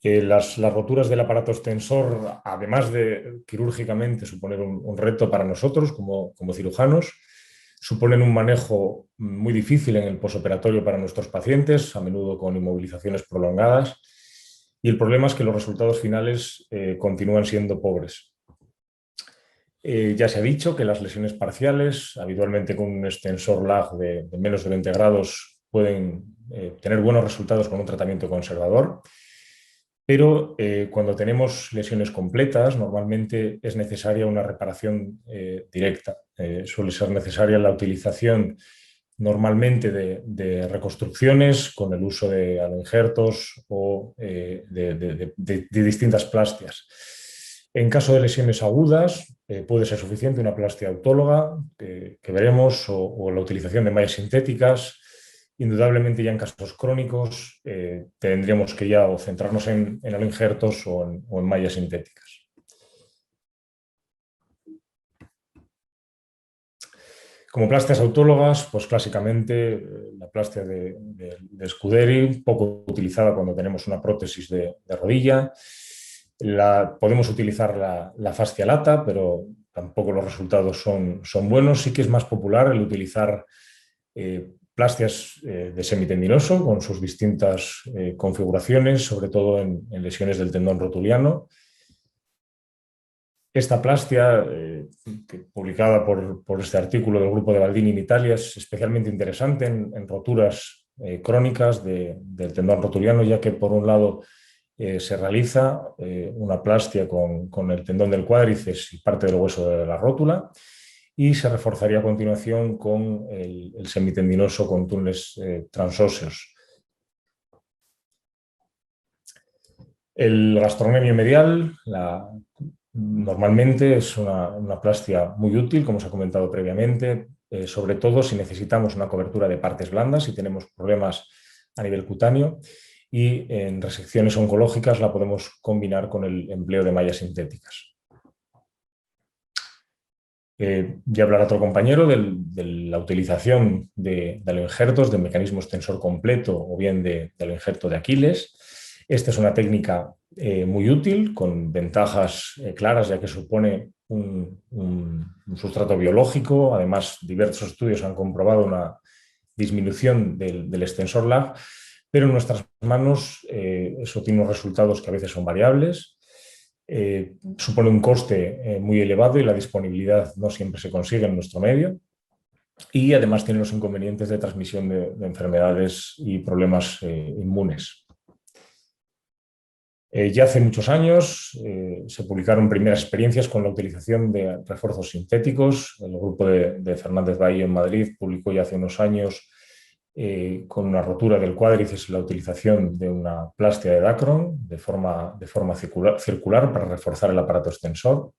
Las roturas del aparato extensor, además de quirúrgicamente suponer un reto para nosotros como cirujanos, suponen un manejo muy difícil en el posoperatorio para nuestros pacientes, a menudo con inmovilizaciones prolongadas. Y el problema es que los resultados finales continúan siendo pobres. Ya se ha dicho que las lesiones parciales, habitualmente con un extensor lag de menos de 20 grados, pueden tener buenos resultados con un tratamiento conservador, pero cuando tenemos lesiones completas, normalmente es necesaria una reparación directa. Suele ser necesaria la utilización normalmente de reconstrucciones con el uso de aloinjertos o de distintas plastias. En caso de lesiones agudas, puede ser suficiente una plastia autóloga que veremos o la utilización de mallas sintéticas. Indudablemente ya en casos crónicos tendríamos que ya o centrarnos en aloinjertos o en mallas sintéticas. Como plastias autólogas, pues clásicamente la plastia de Scuderi, poco utilizada cuando tenemos una prótesis de rodilla. Podemos utilizar la fascia lata, pero tampoco los resultados son buenos. Sí que es más popular el utilizar plastias de semitendinoso con sus distintas configuraciones, sobre todo en lesiones del tendón rotuliano. Esta plastia, publicada por este artículo del grupo de Baldini en Italia, es especialmente interesante en roturas crónicas del tendón rotuliano, ya que por un lado se realiza una plastia con el tendón del cuádriceps y parte del hueso de la rótula, y se reforzaría a continuación con el semitendinoso con túneles transóseos. El gastrocnemio medial, normalmente es una plastia muy útil, como os he comentado previamente, sobre todo si necesitamos una cobertura de partes blandas, si tenemos problemas a nivel cutáneo, y en resecciones oncológicas la podemos combinar con el empleo de mallas sintéticas. Ya hablará otro compañero de la utilización de aloinjertos, de mecanismo extensor completo o bien de aloinjerto de Aquiles. Esta es una técnica muy útil, con ventajas claras, ya que supone un sustrato biológico. Además, diversos estudios han comprobado una disminución del extensor lag, pero en nuestras manos eso tiene unos resultados que a veces son variables, supone un coste muy elevado y la disponibilidad no siempre se consigue en nuestro medio, y además tiene los inconvenientes de transmisión de enfermedades y problemas inmunes. Ya hace muchos años se publicaron primeras experiencias con la utilización de refuerzos sintéticos. El grupo de Fernández Baillo en Madrid publicó ya hace unos años con una rotura del cuádriceps la utilización de una plástica de Dacron de forma circular para reforzar el aparato extensor.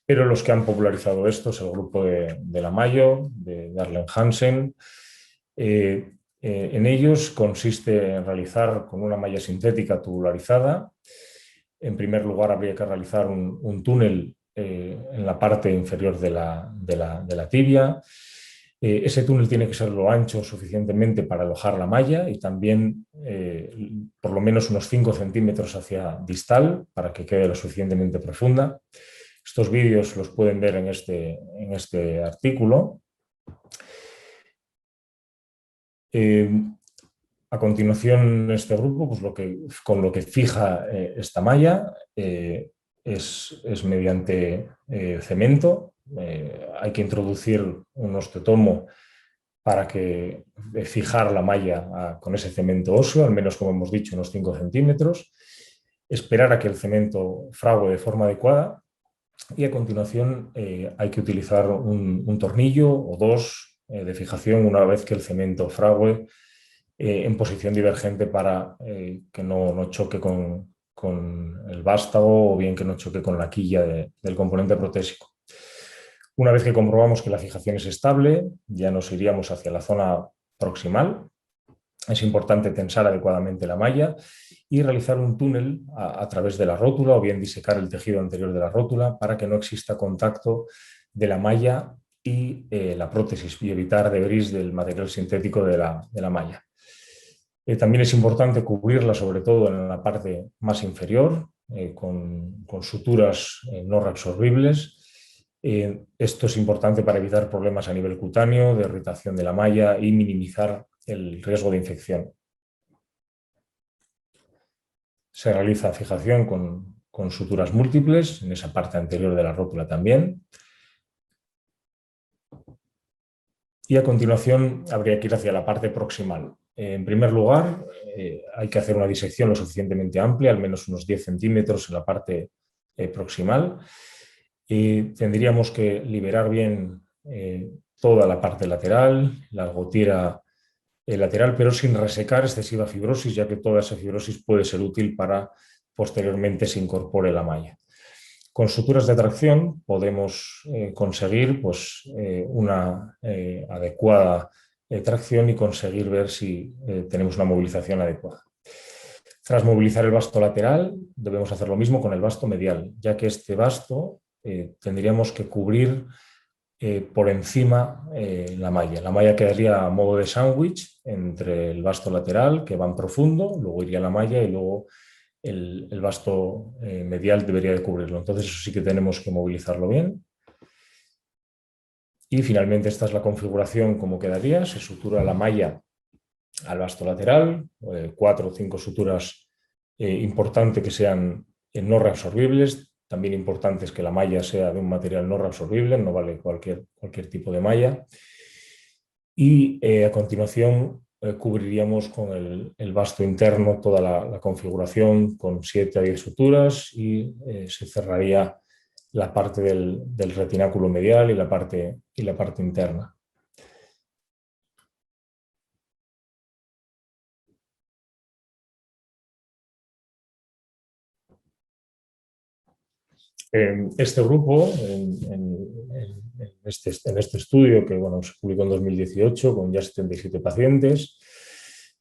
Pero los que han popularizado esto es el grupo de La Mayo, de Darlene Hansen. En ellos consiste en realizar con una malla sintética tubularizada. En primer lugar, habría que realizar un túnel en la parte inferior de la tibia. Ese túnel tiene que ser lo ancho suficientemente para alojar la malla y también por lo menos unos 5 centímetros hacia distal para que quede lo suficientemente profunda. Estos vídeos los pueden ver en este artículo. A continuación, este grupo, pues con lo que fija esta malla es mediante cemento. Hay que introducir un ostetomo para fijar la malla con ese cemento óseo, al menos, como hemos dicho, unos 5 centímetros. Esperar a que el cemento frague de forma adecuada. Y a continuación hay que utilizar un tornillo o dos de fijación una vez que el cemento frague en posición divergente para que no choque con el vástago o bien que no choque con la quilla del componente protésico. Una vez que comprobamos que la fijación es estable, ya nos iríamos hacia la zona proximal. Es importante tensar adecuadamente la malla y realizar un túnel a través de la rótula o bien disecar el tejido anterior de la rótula para que no exista contacto de la malla y la prótesis y evitar debris del material sintético de la malla. También es importante cubrirla sobre todo en la parte más inferior con suturas no reabsorbibles. Esto es importante para evitar problemas a nivel cutáneo, de irritación de la malla y minimizar el riesgo de infección. Se realiza fijación con suturas múltiples en esa parte anterior de la rótula también. Y a continuación habría que ir hacia la parte proximal. En primer lugar, hay que hacer una disección lo suficientemente amplia, al menos unos 10 centímetros en la parte proximal. Y tendríamos que liberar bien toda la parte lateral, la gotiera lateral, pero sin resecar excesiva fibrosis, ya que toda esa fibrosis puede ser útil para posteriormente se incorpore la malla. Con suturas de tracción podemos conseguir una adecuada tracción y conseguir ver si tenemos una movilización adecuada. Tras movilizar el vasto lateral, debemos hacer lo mismo con el vasto medial, ya que este vasto tendríamos que cubrir por encima la malla. La malla quedaría a modo de sándwich entre el vasto lateral, que va en profundo, luego iría la malla y luego el vasto medial debería de cubrirlo. Entonces eso sí que tenemos que movilizarlo bien. Y finalmente esta es la configuración como quedaría. Se sutura la malla al vasto lateral, 4 o 5 suturas importantes que sean no reabsorbibles. También importante es que la malla sea de un material no reabsorbible, no vale cualquier tipo de malla. Y a continuación cubriríamos con el vasto interno toda la configuración con 7 a 10 suturas y se cerraría la parte del retináculo medial y la parte interna. Este grupo, en este estudio que se publicó en 2018 con ya 77 pacientes,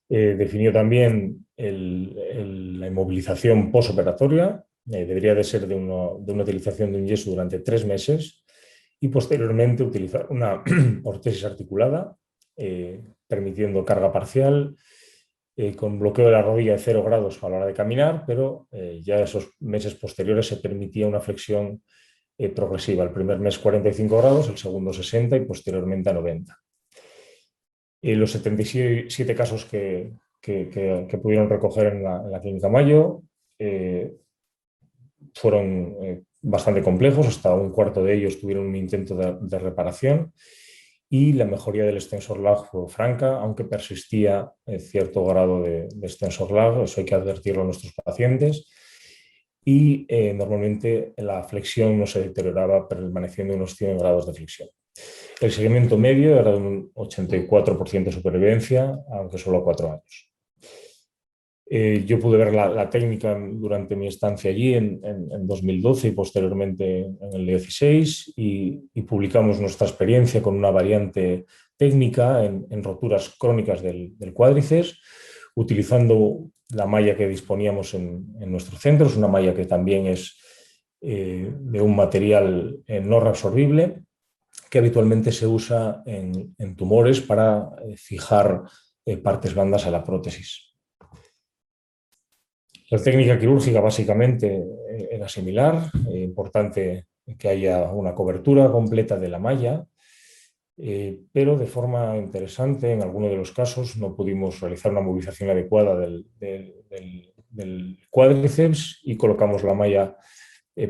definió también la inmovilización posoperatoria. Debería de ser de una utilización de un yeso durante 3 meses y posteriormente utilizar una ortesis articulada, permitiendo carga parcial, con bloqueo de la rodilla de 0 grados a la hora de caminar, pero ya esos meses posteriores se permitía una flexión progresiva. El primer mes 45 grados, el segundo 60 y posteriormente a 90. Los 77 casos que que pudieron recoger en la Clínica Mayo fueron bastante complejos, hasta un cuarto de ellos tuvieron un intento de reparación y la mejoría del extensor lag fue franca, aunque persistía cierto grado de extensor lag, eso hay que advertirlo a nuestros pacientes, y normalmente la flexión no se deterioraba permaneciendo unos 100 grados de flexión. El seguimiento medio era de un 84% de supervivencia, aunque solo a 4 años. Yo pude ver la técnica durante mi estancia allí en 2012 y posteriormente en el 16 y publicamos nuestra experiencia con una variante técnica en roturas crónicas del cuádriceps, utilizando la malla que disponíamos en nuestro centro. Es una malla que también es de un material no reabsorbible, que habitualmente se usa en tumores para fijar partes blandas a la prótesis. La técnica quirúrgica básicamente era similar, importante que haya una cobertura completa de la malla, pero de forma interesante, en algunos de los casos no pudimos realizar una movilización adecuada del cuádriceps y colocamos la malla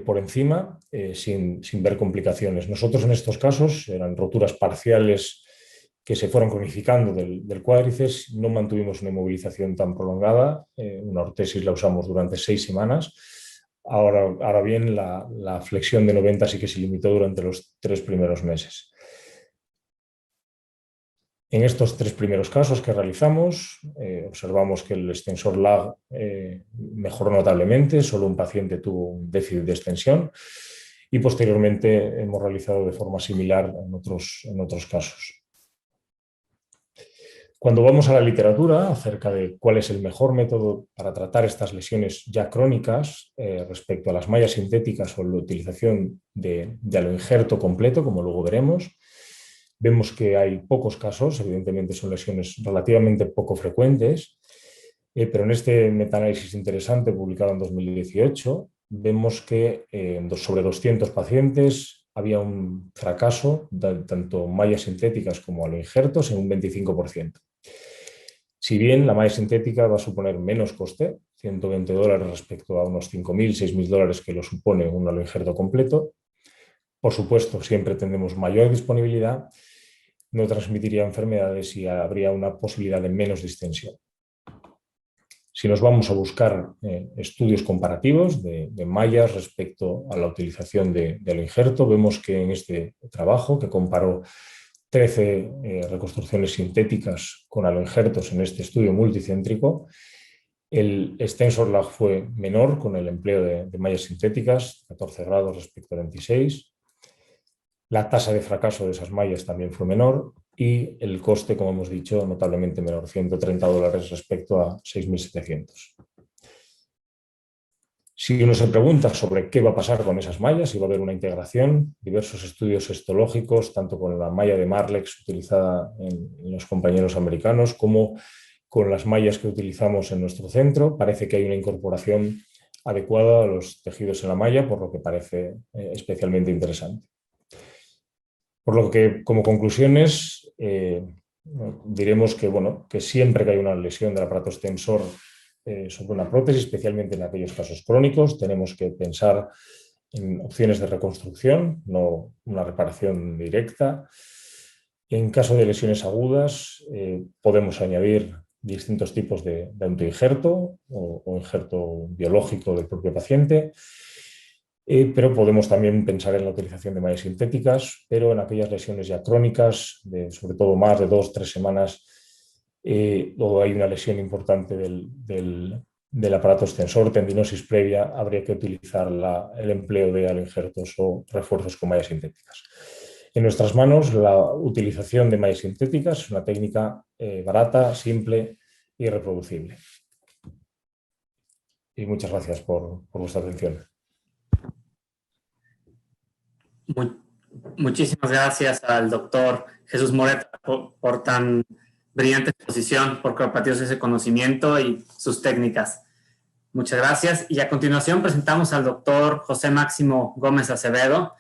por encima sin ver complicaciones. Nosotros en estos casos eran roturas parciales que se fueron cronificando del cuádriceps, no mantuvimos una inmovilización tan prolongada, una ortesis la usamos durante 6 semanas. Ahora bien, la flexión de 90 sí que se limitó durante los 3 primeros meses. En estos 3 primeros casos que realizamos, observamos que el extensor lag mejoró notablemente, solo un paciente tuvo un déficit de extensión y posteriormente hemos realizado de forma similar en otros casos. Cuando vamos a la literatura acerca de cuál es el mejor método para tratar estas lesiones ya crónicas respecto a las mallas sintéticas o la utilización de aloinjerto completo, como luego veremos, vemos que hay pocos casos, evidentemente son lesiones relativamente poco frecuentes, pero en este metaanálisis interesante publicado en 2018 vemos que sobre 200 pacientes había un fracaso de tanto mallas sintéticas como aloinjertos en un 25%. Si bien la malla sintética va a suponer menos coste, $120 respecto a unos $5.000, $6.000 que lo supone un aloinjerto completo, por supuesto siempre tendremos mayor disponibilidad, no transmitiría enfermedades y habría una posibilidad de menos distensión. Si nos vamos a buscar estudios comparativos de mallas respecto a la utilización de aloinjerto, vemos que en este trabajo, que comparó 13 reconstrucciones sintéticas con aloinjertos en este estudio multicéntrico, el extensor lag fue menor con el empleo de mallas sintéticas, 14 grados respecto a 26. La tasa de fracaso de esas mallas también fue menor y el coste, como hemos dicho, notablemente menor, $130 respecto a 6.700. Si uno se pregunta sobre qué va a pasar con esas mallas, si va a haber una integración, diversos estudios histológicos, tanto con la malla de Marlex utilizada en los compañeros americanos, como con las mallas que utilizamos en nuestro centro, parece que hay una incorporación adecuada a los tejidos en la malla, por lo que parece especialmente interesante. Por lo que, como conclusiones, diremos que, que siempre que hay una lesión del aparato extensor sobre una prótesis, especialmente en aquellos casos crónicos, tenemos que pensar en opciones de reconstrucción, no una reparación directa. En caso de lesiones agudas, podemos añadir distintos tipos de autoinjerto o injerto biológico del propio paciente, pero podemos también pensar en la utilización de mallas sintéticas, pero en aquellas lesiones ya crónicas, sobre todo más de 2 o 3 semanas, o hay una lesión importante del aparato extensor, tendinosis previa, habría que utilizar el empleo de aloinjertos o refuerzos con mallas sintéticas. En nuestras manos, la utilización de mallas sintéticas es una técnica barata, simple y reproducible. Y muchas gracias por vuestra atención. Muchísimas gracias al doctor Jesús Moreta por tan brillante exposición, por compartir ese conocimiento y sus técnicas. Muchas gracias. Y a continuación presentamos al doctor José Máximo Gómez Acevedo.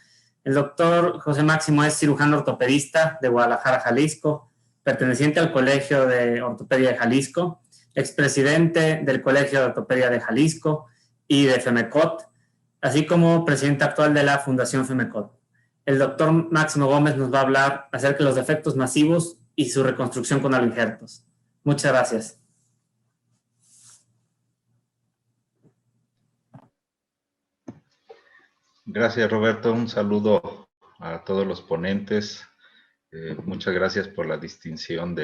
El doctor José Máximo es cirujano ortopedista de Guadalajara, Jalisco, perteneciente al Colegio de Ortopedia de Jalisco. expresidente del Colegio de Ortopedia de Jalisco y de FEMECOT, así como presidente actual de la Fundación FEMECOT. El doctor Máximo Gómez nos va a hablar acerca de los defectos masivos y su reconstrucción con aloinjertos. Muchas gracias. Gracias, Roberto. Un saludo a todos los ponentes. Muchas gracias por la distinción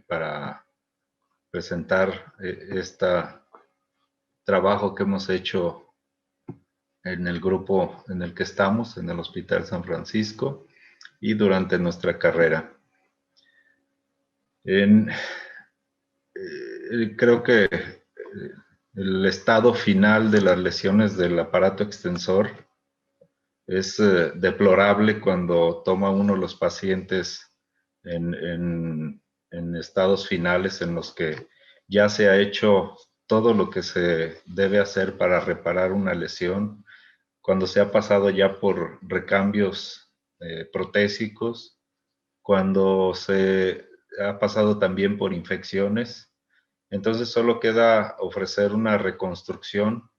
para presentar este trabajo que hemos hecho en el grupo en el que estamos, en el Hospital San Francisco, y durante nuestra carrera. Creo que el estado final de las lesiones del aparato extensor es deplorable cuando toma uno los pacientes en estados finales en los que ya se ha hecho todo lo que se debe hacer para reparar una lesión, cuando se ha pasado ya por recambios protésicos, cuando se ha pasado también por infecciones. Entonces solo queda ofrecer una reconstrucción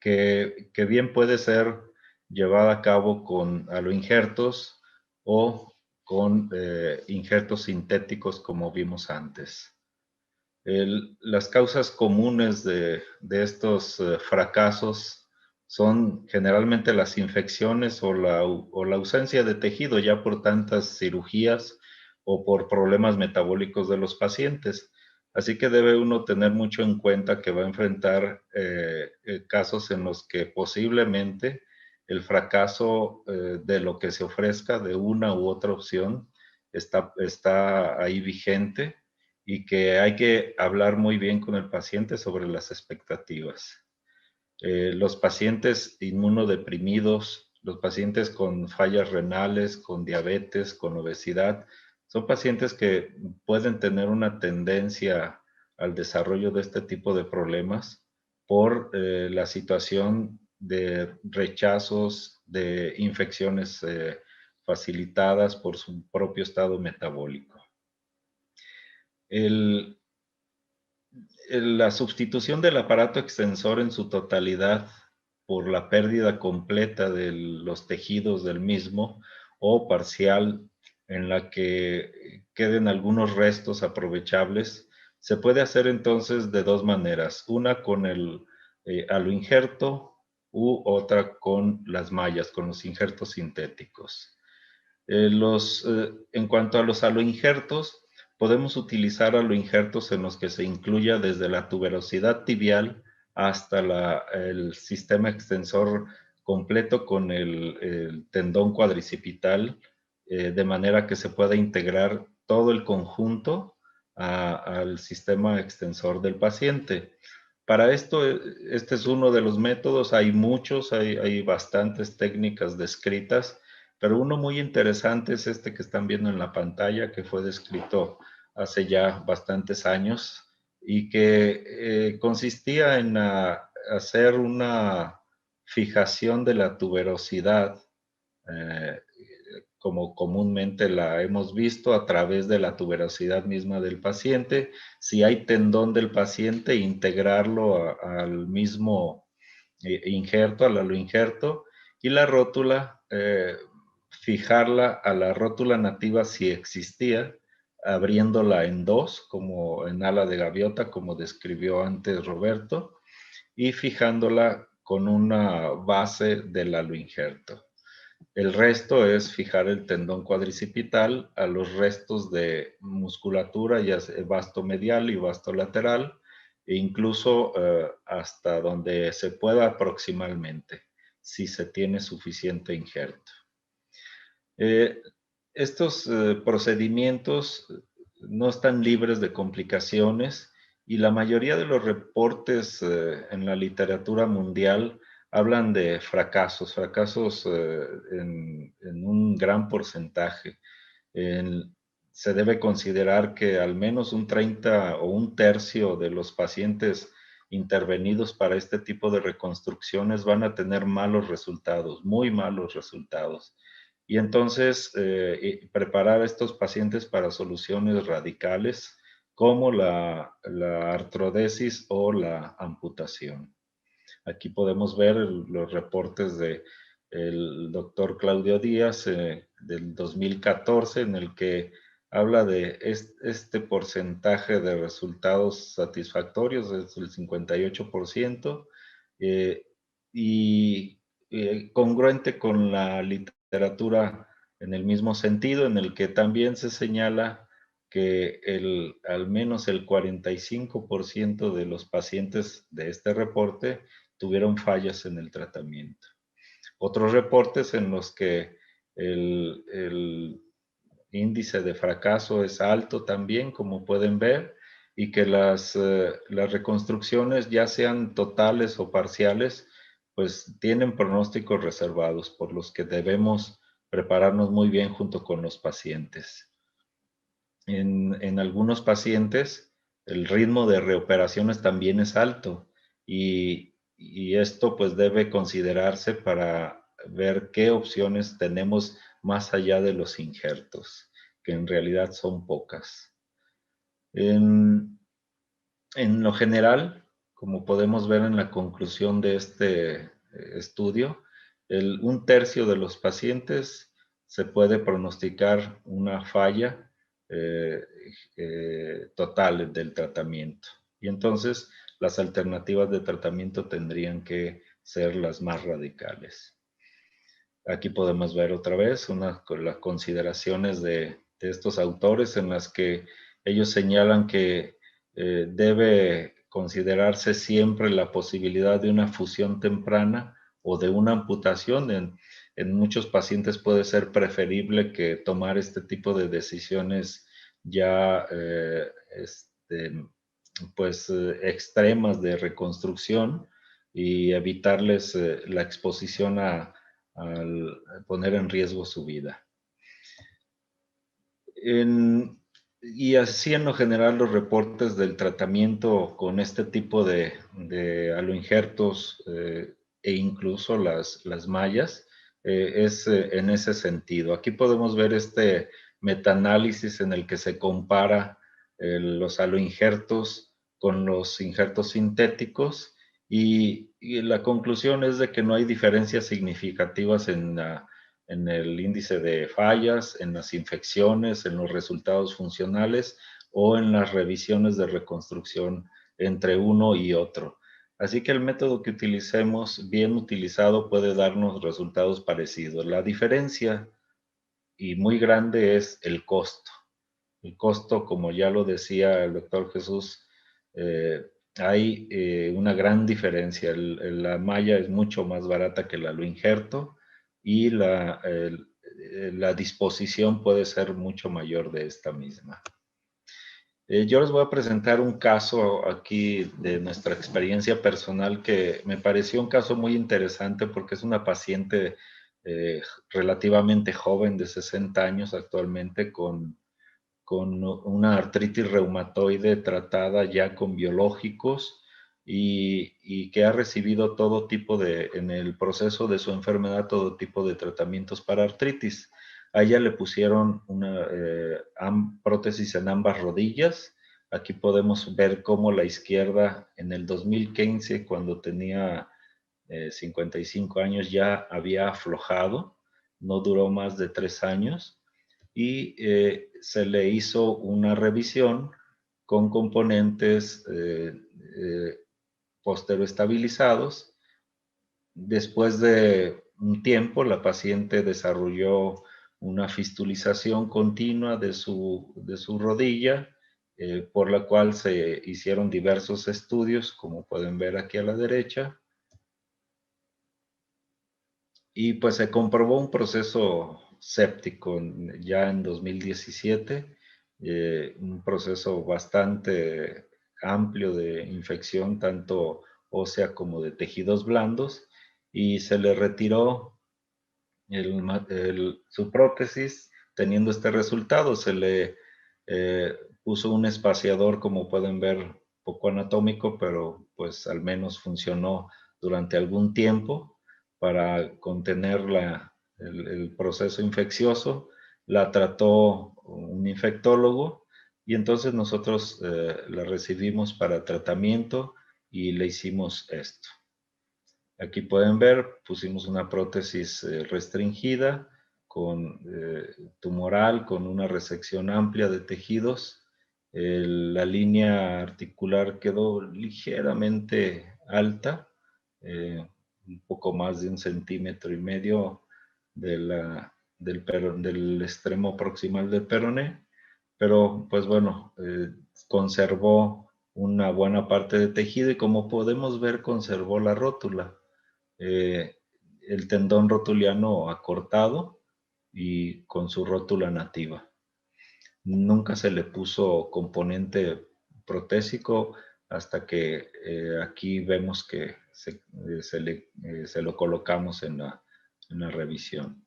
que bien puede ser llevada a cabo con aloinjertos o con injertos sintéticos como vimos antes. Las causas comunes de estos fracasos son generalmente las infecciones o la ausencia de tejido ya por tantas cirugías o por problemas metabólicos de los pacientes. Así que debe uno tener mucho en cuenta que va a enfrentar casos en los que posiblemente el fracaso de lo que se ofrezca de una u otra opción está ahí vigente y que hay que hablar muy bien con el paciente sobre las expectativas. Los pacientes inmunodeprimidos, los pacientes con fallas renales, con diabetes, con obesidad, son pacientes que pueden tener una tendencia al desarrollo de este tipo de problemas por la situación de rechazos, de infecciones facilitadas por su propio estado metabólico. La sustitución del aparato extensor en su totalidad por la pérdida completa de los tejidos del mismo o parcial en la que queden algunos restos aprovechables, se puede hacer entonces de dos maneras, una con el aloinjerto u otra con las mallas, con los injertos sintéticos. En cuanto a los aloinjertos, podemos utilizar aloinjertos en los que se incluya desde la tuberosidad tibial hasta el sistema extensor completo con el tendón cuadricipital, de manera que se pueda integrar todo el conjunto al sistema extensor del paciente. Para esto, este es uno de los métodos, hay muchos, hay bastantes técnicas descritas, pero uno muy interesante es este que están viendo en la pantalla, que fue descrito hace ya bastantes años y que consistía en hacer una fijación de la tuberosidad, como comúnmente la hemos visto, a través de la tuberosidad misma del paciente. Si hay tendón del paciente, integrarlo al mismo injerto, al aloinjerto, y la rótula, fijarla a la rótula nativa si existía, abriéndola en dos, como en ala de gaviota, como describió antes Roberto, y fijándola con una base del aloinjerto. El resto es fijar el tendón cuadricipital a los restos de musculatura, ya sea vasto medial y vasto lateral, e incluso hasta donde se pueda proximalmente, si se tiene suficiente injerto. Estos procedimientos no están libres de complicaciones y la mayoría de los reportes en la literatura mundial hablan de fracasos en un gran porcentaje. Se debe considerar que al menos un 30 o un tercio de los pacientes intervenidos para este tipo de reconstrucciones van a tener malos resultados, muy malos resultados. Y entonces preparar a estos pacientes para soluciones radicales como la artrodesis o la amputación. Aquí podemos ver los reportes del doctor Claudio Díaz del 2014, en el que habla de este porcentaje de resultados satisfactorios, es el 58%, y congruente con la literatura en el mismo sentido, en el que también se señala que al menos el 45% de los pacientes de este reporte tuvieron fallas en el tratamiento. Otros reportes en los que el índice de fracaso es alto también, como pueden ver, y que las reconstrucciones, ya sean totales o parciales, pues tienen pronósticos reservados, por los que debemos prepararnos muy bien junto con los pacientes. En algunos pacientes, el ritmo de reoperaciones también es alto, y esto pues debe considerarse para ver qué opciones tenemos más allá de los injertos, que en realidad son pocas. En lo general, como podemos ver en la conclusión de este estudio, un tercio de los pacientes se puede pronosticar una falla total del tratamiento. Y entonces las alternativas de tratamiento tendrían que ser las más radicales. Aquí podemos ver otra vez las consideraciones de estos autores, en las que ellos señalan que debe considerarse siempre la posibilidad de una fusión temprana o de una amputación. En muchos pacientes puede ser preferible que tomar este tipo de decisiones ya extremas de reconstrucción, y evitarles la exposición al poner en riesgo su vida. Y así en lo general los reportes del tratamiento con este tipo de aloinjertos e incluso las mallas es en ese sentido. Aquí podemos ver este metaanálisis en el que se compara los aloinjertos con los injertos sintéticos, y la conclusión es de que no hay diferencias significativas en el índice de fallas, en las infecciones, en los resultados funcionales o en las revisiones de reconstrucción entre uno y otro. Así que el método que utilicemos, bien utilizado, puede darnos resultados parecidos. La diferencia, y muy grande, es el costo. El costo, como ya lo decía el doctor Jesús, hay una gran diferencia. La malla es mucho más barata que el aloinjerto, y la disposición puede ser mucho mayor de esta misma. Yo les voy a presentar un caso aquí de nuestra experiencia personal, que me pareció un caso muy interesante porque es una paciente relativamente joven, de 60 años actualmente, con una artritis reumatoide tratada ya con biológicos, y que ha recibido todo tipo en el proceso de su enfermedad, todo tipo de tratamientos para artritis. A ella le pusieron una prótesis en ambas rodillas. Aquí podemos ver cómo la izquierda en el 2015, cuando tenía 55 años, ya había aflojado. No duró más de 3 años. Y se le hizo una revisión con componentes posteroestabilizados. Después de un tiempo, la paciente desarrolló una fistulización continua de su rodilla, por la cual se hicieron diversos estudios, como pueden ver aquí a la derecha. Y pues se comprobó un proceso séptico ya en 2017, un proceso bastante amplio de infección, tanto ósea como de tejidos blandos, y se le retiró su prótesis teniendo este resultado. Se le puso un espaciador, como pueden ver, poco anatómico, pero pues al menos funcionó durante algún tiempo para contener el proceso infeccioso. La trató un infectólogo, y entonces nosotros la recibimos para tratamiento y le hicimos esto. Aquí pueden ver, pusimos una prótesis restringida, tumoral, con una resección amplia de tejidos. La línea articular quedó ligeramente alta, un poco más de 1,5 centímetros del extremo proximal del peroné, pero pues bueno, conservó una buena parte de tejido y como podemos ver conservó la rótula. El tendón rotuliano acortado y con su rótula nativa. Nunca se le puso componente protésico hasta que aquí vemos que se lo colocamos en la revisión.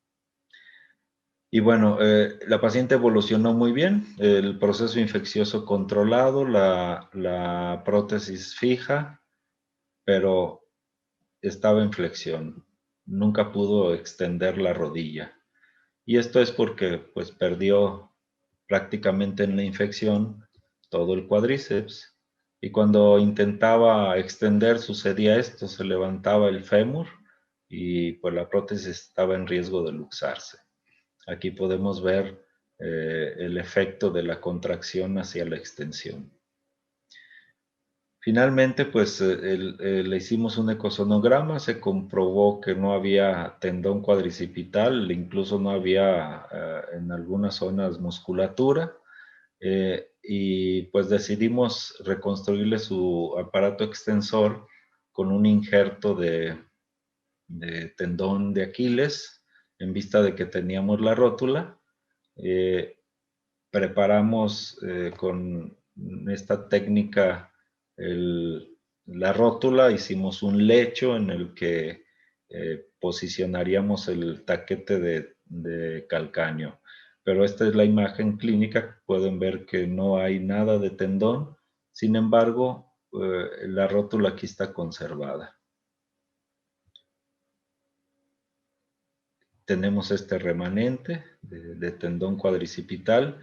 Y bueno, la paciente evolucionó muy bien, el proceso infeccioso controlado, la prótesis fija, pero estaba en flexión, nunca pudo extender la rodilla. Y esto es porque pues perdió prácticamente en la infección todo el cuádriceps. Y cuando intentaba extender sucedía esto, se levantaba el fémur y pues la prótesis estaba en riesgo de luxarse. Aquí podemos ver el efecto de la contracción hacia la extensión. Finalmente, pues le hicimos un ecosonograma, se comprobó que no había tendón cuadricipital, incluso no había en algunas zonas musculatura, y pues decidimos reconstruirle su aparato extensor con un injerto de tendón de Aquiles, en vista de que teníamos la rótula. Preparamos con esta técnica la rótula, hicimos un lecho en el que posicionaríamos el taquete de calcáneo. Pero esta es la imagen clínica, pueden ver que no hay nada de tendón, sin embargo, la rótula aquí está conservada. Tenemos este remanente de tendón cuadricipital,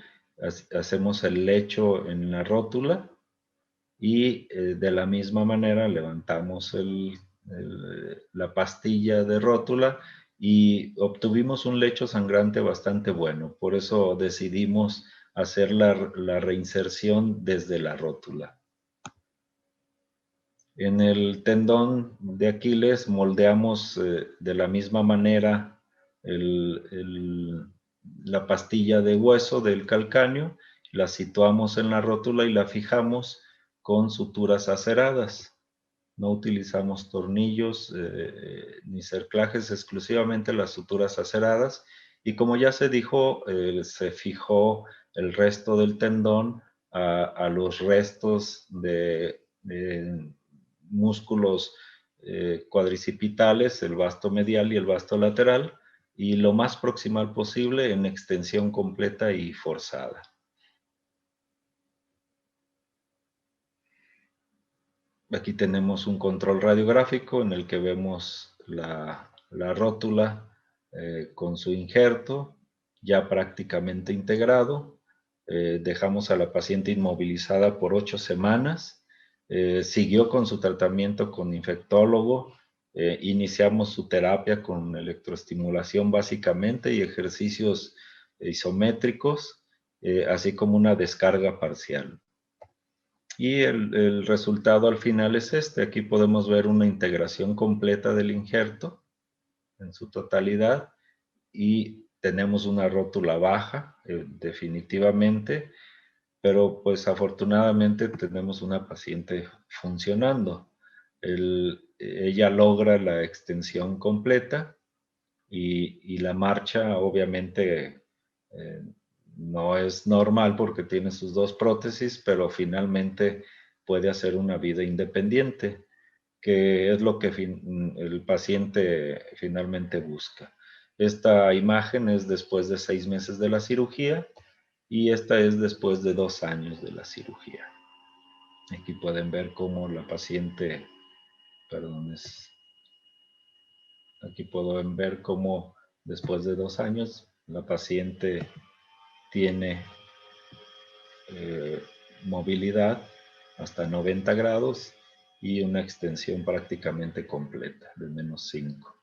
hacemos el lecho en la rótula y de la misma manera levantamos la pastilla de rótula y obtuvimos un lecho sangrante bastante bueno. Por eso decidimos hacer la reinserción desde la rótula. En el tendón de Aquiles moldeamos de la misma manera la pastilla de hueso del calcáneo, la situamos en la rótula y la fijamos con suturas aceradas. No utilizamos tornillos ni cerclajes, exclusivamente las suturas aceradas. Y como ya se dijo, se fijó el resto del tendón a los restos de músculos cuadricipitales, el vasto medial y el vasto lateral, y lo más proximal posible en extensión completa y forzada. Aquí tenemos un control radiográfico en el que vemos la rótula con su injerto ya prácticamente integrado. Dejamos a la paciente inmovilizada por 8 semanas. Siguió con su tratamiento con infectólogo. Iniciamos su terapia con electroestimulación básicamente y ejercicios isométricos, así como una descarga parcial. Y el resultado al final es este. Aquí podemos ver una integración completa del injerto en su totalidad y tenemos una rótula baja, definitivamente, pero pues afortunadamente tenemos una paciente funcionando. Ella logra la extensión completa y la marcha obviamente no es normal porque tiene sus 2 prótesis, pero finalmente puede hacer una vida independiente, que es lo que el paciente finalmente busca. Esta imagen es después de 6 meses de la cirugía y esta es después de 2 años de la cirugía. Aquí pueden ver cómo la paciente, aquí pueden ver cómo después de 2 años la paciente tiene movilidad hasta 90 grados y una extensión prácticamente completa de -5.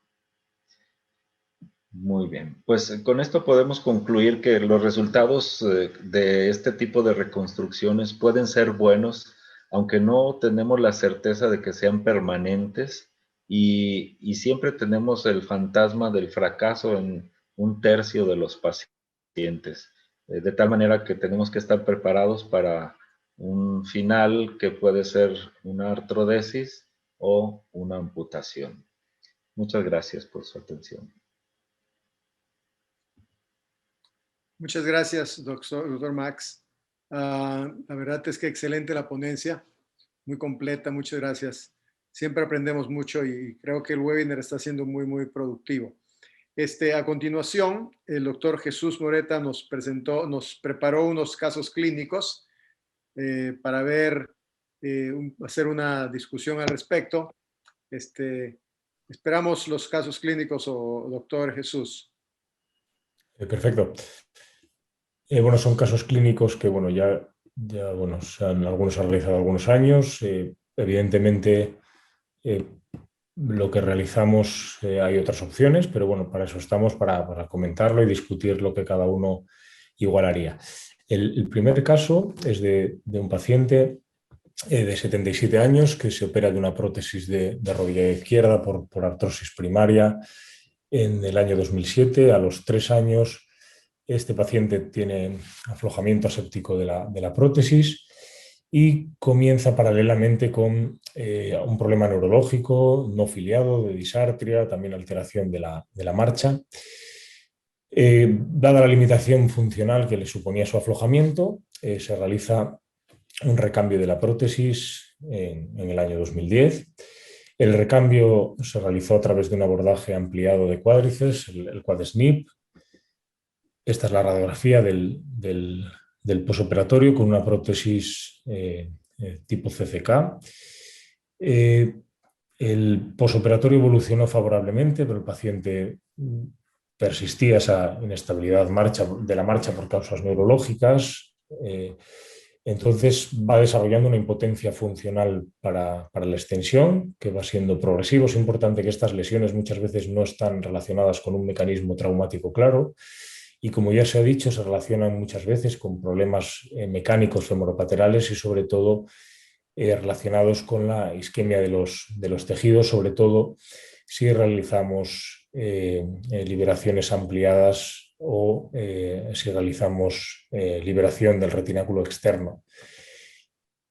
Muy bien, pues con esto podemos concluir que los resultados de este tipo de reconstrucciones pueden ser buenos, aunque no tenemos la certeza de que sean permanentes y siempre tenemos el fantasma del fracaso en 1/3 de los pacientes. De tal manera que tenemos que estar preparados para un final que puede ser una artrodesis o una amputación. Muchas gracias por su atención. Muchas gracias, doctor Max. La verdad es que excelente la ponencia, muy completa, muchas gracias. Siempre aprendemos mucho y creo que el webinar está siendo muy, muy productivo. A continuación, el doctor Jesús Moreta nos preparó unos casos clínicos para hacer una discusión al respecto. Esperamos los casos clínicos, doctor Jesús. Perfecto. Bueno, son casos clínicos que, bueno, algunos se han realizado algunos años. Evidentemente, lo que realizamos, hay otras opciones, pero bueno, para eso estamos, para comentarlo y discutir lo que cada uno igual haría. El primer caso es de un paciente de 77 años que se opera de una prótesis de rodilla izquierda por artrosis primaria en el año 2007. A los 3 años, este paciente tiene aflojamiento aséptico de la prótesis y comienza paralelamente con un problema neurológico no filiado de disartria, también alteración de la marcha. Dada la limitación funcional que le suponía su aflojamiento, se realiza un recambio de la prótesis en el año 2010. El recambio se realizó a través de un abordaje ampliado de cuádriceps, el quad-SNP. Esta es la radiografía del posoperatorio con una prótesis tipo CCK. El posoperatorio evolucionó favorablemente, pero el paciente persistía esa inestabilidad de la marcha por causas neurológicas. Entonces va desarrollando una impotencia funcional para la extensión, que va siendo progresivo. Es importante que estas lesiones muchas veces no están relacionadas con un mecanismo traumático claro y, como ya se ha dicho, se relacionan muchas veces con problemas mecánicos femoropaterales y sobre todo relacionados con la isquemia de los tejidos, sobre todo si realizamos liberaciones ampliadas o si realizamos liberación del retináculo externo.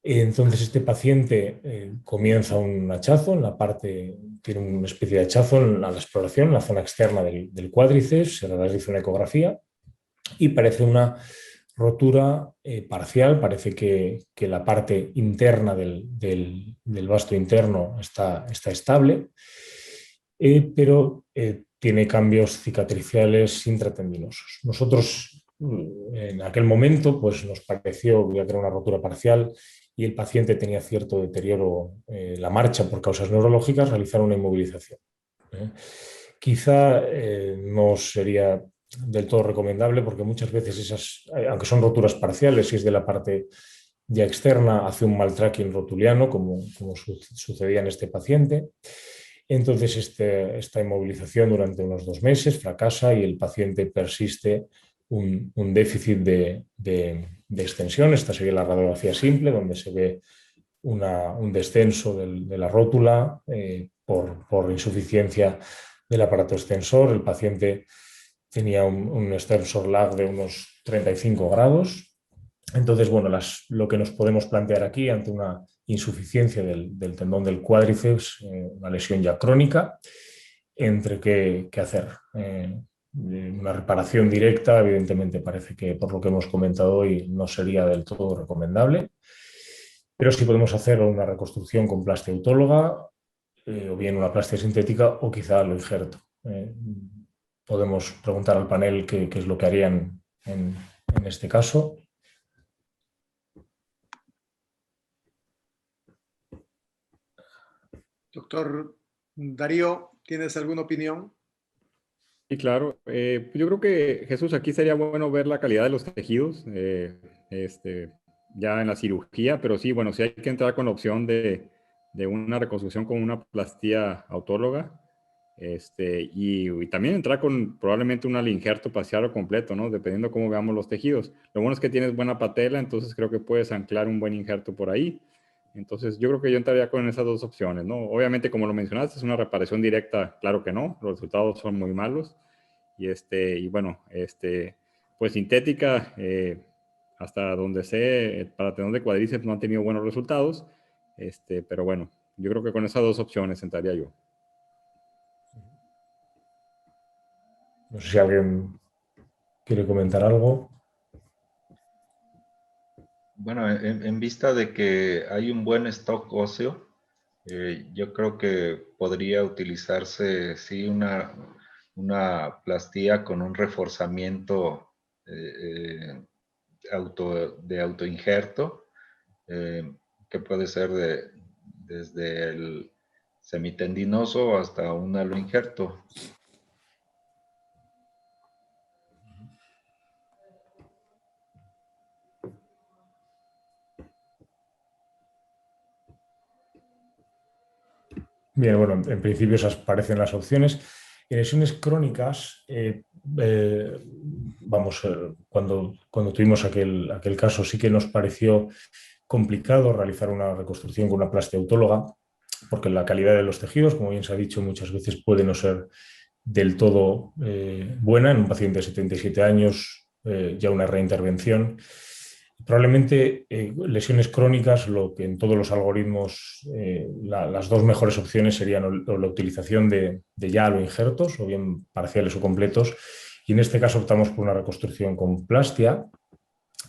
Entonces este paciente comienza un hachazo en la parte, tiene una especie de hachazo en la exploración, en la zona externa del cuádriceps, se realiza una ecografía y parece una rotura parcial, parece que la parte interna del vasto interno está estable, pero tiene cambios cicatriciales intratendinosos. Nosotros en aquel momento pues nos pareció que era una rotura parcial y el paciente tenía cierto deterioro la marcha por causas neurológicas, realizar una inmovilización. Quizá no sería del todo recomendable porque muchas veces esas, aunque son roturas parciales, si es de la parte ya externa, hace un mal tracking rotuliano como sucedía en este paciente. Entonces esta inmovilización durante unos 2 meses fracasa y el paciente persiste un déficit de extensión. Esta sería la radiografía simple, donde se ve un descenso de la rótula por insuficiencia del aparato extensor. El paciente tenía un extensor lag de unos 35 grados. Entonces, bueno, lo que nos podemos plantear aquí ante una insuficiencia del tendón del cuádriceps, una lesión ya crónica, entre qué hacer. Una reparación directa, evidentemente, parece que por lo que hemos comentado hoy no sería del todo recomendable, pero sí podemos hacer una reconstrucción con plastia autóloga o bien una plastia sintética o quizá lo injerto. Podemos preguntar al panel qué es lo que harían en este caso. Doctor Darío, ¿tienes alguna opinión? Sí, claro. Yo creo que, Jesús, aquí sería bueno ver la calidad de los tejidos. ya en la cirugía, pero sí, bueno, sí hay que entrar con la opción de una reconstrucción con una plastía autóloga, y también entrar con probablemente un injerto parcial o completo, ¿no? Dependiendo cómo veamos los tejidos. Lo bueno es que tienes buena patela, entonces creo que puedes anclar un buen injerto por ahí. Entonces yo creo que yo entraría con esas dos opciones, ¿no? Obviamente, como lo mencionaste, es una reparación directa, claro que no, los resultados son muy malos. Y bueno, pues sintética, hasta donde sé, para tendón de cuádriceps no han tenido buenos resultados, pero bueno, yo creo que con esas dos opciones entraría yo. No sé si alguien quiere comentar algo. Bueno, en vista de que hay un buen stock óseo, yo creo que podría utilizarse, sí, una plastía con un reforzamiento de autoinjerto, que puede ser desde el semitendinoso hasta un aloinjerto. Bien, bueno, en principio esas parecen las opciones. En lesiones crónicas, cuando tuvimos aquel caso, sí que nos pareció complicado realizar una reconstrucción con una plastia autóloga, porque la calidad de los tejidos, como bien se ha dicho, muchas veces puede no ser del todo buena. En un paciente de 77 años, ya una reintervención. Probablemente lesiones crónicas, lo que en todos los algoritmos, las dos mejores opciones serían la utilización de ya aloinjertos, o bien parciales o completos, y en este caso optamos por una reconstrucción con plastia.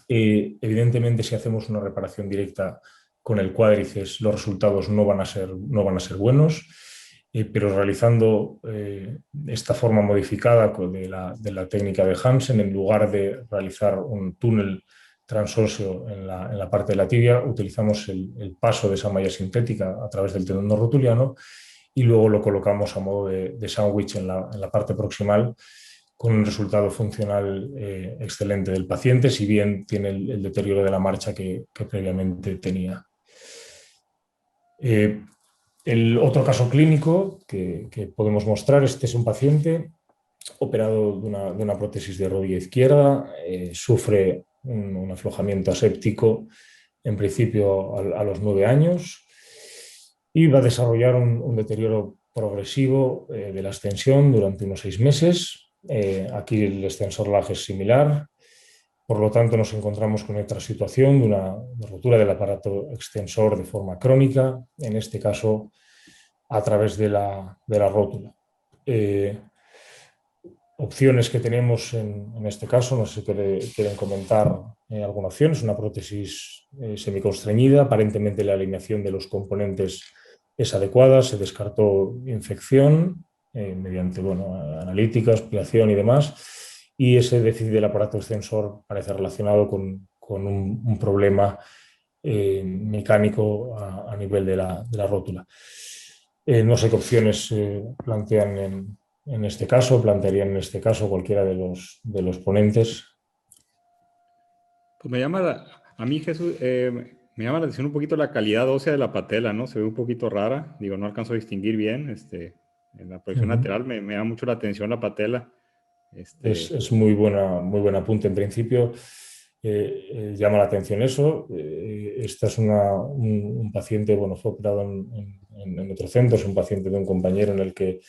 Evidentemente, si hacemos una reparación directa con el cuádriceps, los resultados no van a ser buenos, pero realizando esta forma modificada de la técnica de Hansen, en lugar de realizar un túnel transóseo en la parte de la tibia, utilizamos el paso de esa malla sintética a través del tendón no rotuliano y luego lo colocamos a modo de sándwich en la parte proximal, con un resultado funcional excelente del paciente, si bien tiene el deterioro de la marcha que previamente tenía. El otro caso clínico que podemos mostrar, este es un paciente operado de una prótesis de rodilla izquierda, sufre un aflojamiento aséptico en principio a los 9 años y va a desarrollar un deterioro progresivo de la extensión durante unos 6 meses. Aquí el extensor lag es similar, por lo tanto nos encontramos con otra situación de una rotura del aparato extensor de forma crónica, en este caso a través de la rótula. Opciones que tenemos en este caso, no sé si quieren comentar alguna opción. Es una prótesis semiconstreñida, aparentemente la alineación de los componentes es adecuada, se descartó infección mediante analítica, aspiración y demás, y ese déficit del aparato extensor parece relacionado con un problema mecánico a nivel de la rótula. No sé qué opciones plantearían en este caso cualquiera de los ponentes. Pues a mí, Jesús, me llama la atención un poquito la calidad ósea de la patela, ¿no? Se ve un poquito rara, digo, no alcanzo a distinguir bien, en la proyección lateral me llama mucho la atención la patela. Es muy buen apunte. En principio llama la atención eso. Esta es un paciente, fue operado en otro centro, es un paciente de un compañero en el que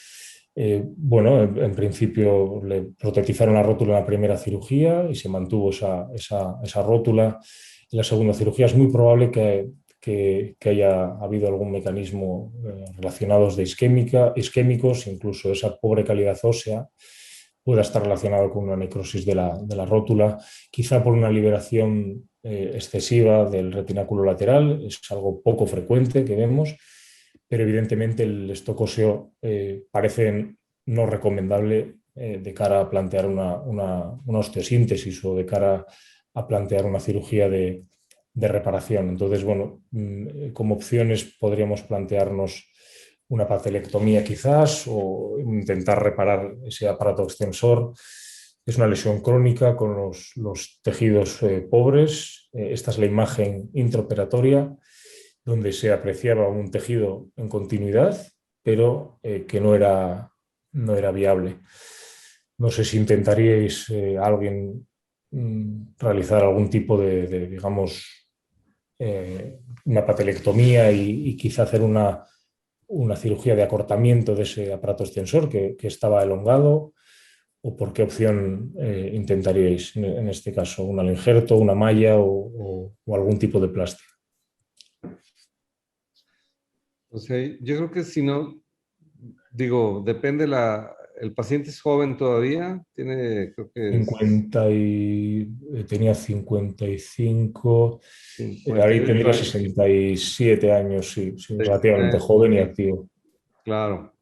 en principio le protetizaron la rótula en la primera cirugía y se mantuvo esa rótula. En la segunda cirugía es muy probable que haya habido algún mecanismo relacionados de isquémicos, incluso esa pobre calidad ósea pueda estar relacionado con una necrosis de la rótula, quizá por una liberación excesiva del retináculo lateral. Es algo poco frecuente que vemos, pero evidentemente el stock óseo parece no recomendable de cara a plantear una osteosíntesis o de cara a plantear una cirugía de reparación. Entonces, como opciones podríamos plantearnos una patelectomía quizás o intentar reparar ese aparato extensor, Es una lesión crónica con los tejidos pobres. Esta es la imagen intraoperatoria, donde se apreciaba un tejido en continuidad, pero que no era viable. No sé si intentaríais alguien realizar algún tipo de digamos, una patelectomía y quizá hacer una cirugía de acortamiento de ese aparato extensor que estaba elongado, o por qué opción intentaríais en este caso, un aloinjerto, una malla o algún tipo de plástico. O sea, yo creo que si no, digo, depende el paciente es joven todavía, tiene, creo que tenía 55, ahí tendría 67 años, sí, relativamente joven y activo. Claro.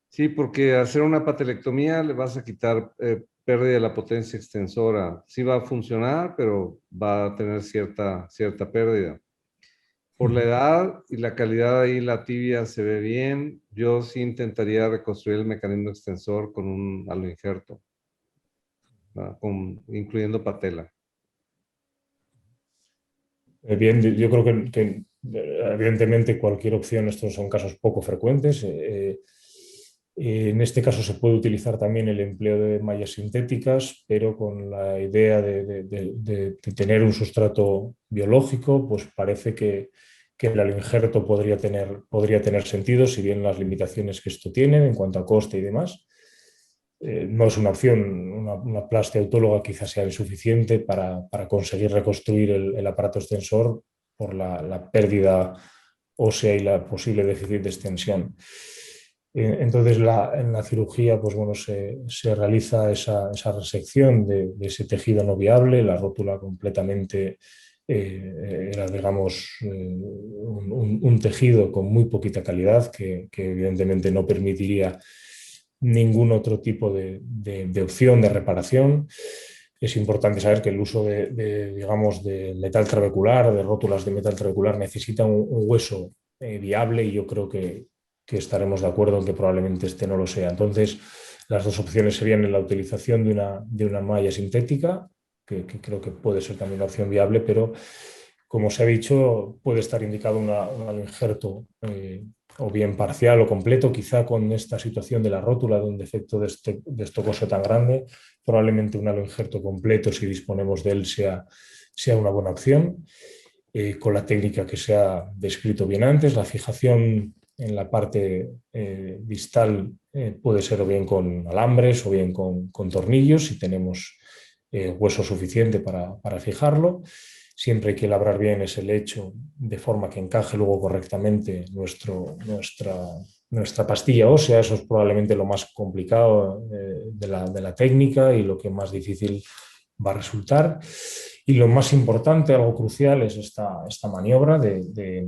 Sí, porque hacer una patelectomía le vas a quitar pérdida de la potencia extensora. Sí va a funcionar, pero va a tener cierta pérdida. Por la edad y la calidad ahí, la tibia se ve bien. Yo sí intentaría reconstruir el mecanismo extensor con un aloinjerto, incluyendo patela. Bien, yo creo que evidentemente cualquier opción, estos son casos poco frecuentes. En este caso se puede utilizar también el empleo de mallas sintéticas, pero con la idea de tener un sustrato biológico, pues parece que el aloinjerto podría tener sentido, si bien las limitaciones que esto tiene en cuanto a coste y demás. No es una opción, una plastia autóloga quizás sea insuficiente para conseguir reconstruir el aparato extensor por la pérdida ósea y la posible déficit de extensión. Entonces, en la cirugía, pues bueno, se realiza esa resección de ese tejido no viable, la rótula completamente era, digamos, un tejido con muy poquita calidad que evidentemente no permitiría ningún otro tipo de opción de reparación. Es importante saber que el uso digamos, de metal trabecular, de rótulas de metal trabecular, necesita un hueso viable, y yo creo que estaremos de acuerdo en que probablemente este no lo sea. Entonces, las dos opciones serían la utilización de una malla sintética, que creo que puede ser también una opción viable, pero como se ha dicho, puede estar indicado un aloinjerto o bien parcial o completo. Quizá con esta situación de la rótula, de un defecto de este coso tan grande, probablemente un aloinjerto completo, si disponemos de él, sea una buena opción, con la técnica que se ha descrito bien antes. La fijación en la parte distal puede ser o bien con alambres o bien con tornillos, si tenemos hueso suficiente para fijarlo. Siempre hay que labrar bien ese lecho de forma que encaje luego correctamente nuestra pastilla ósea. Eso es probablemente lo más complicado de la técnica y lo que más difícil va a resultar. Y lo más importante, algo crucial, es esta maniobra de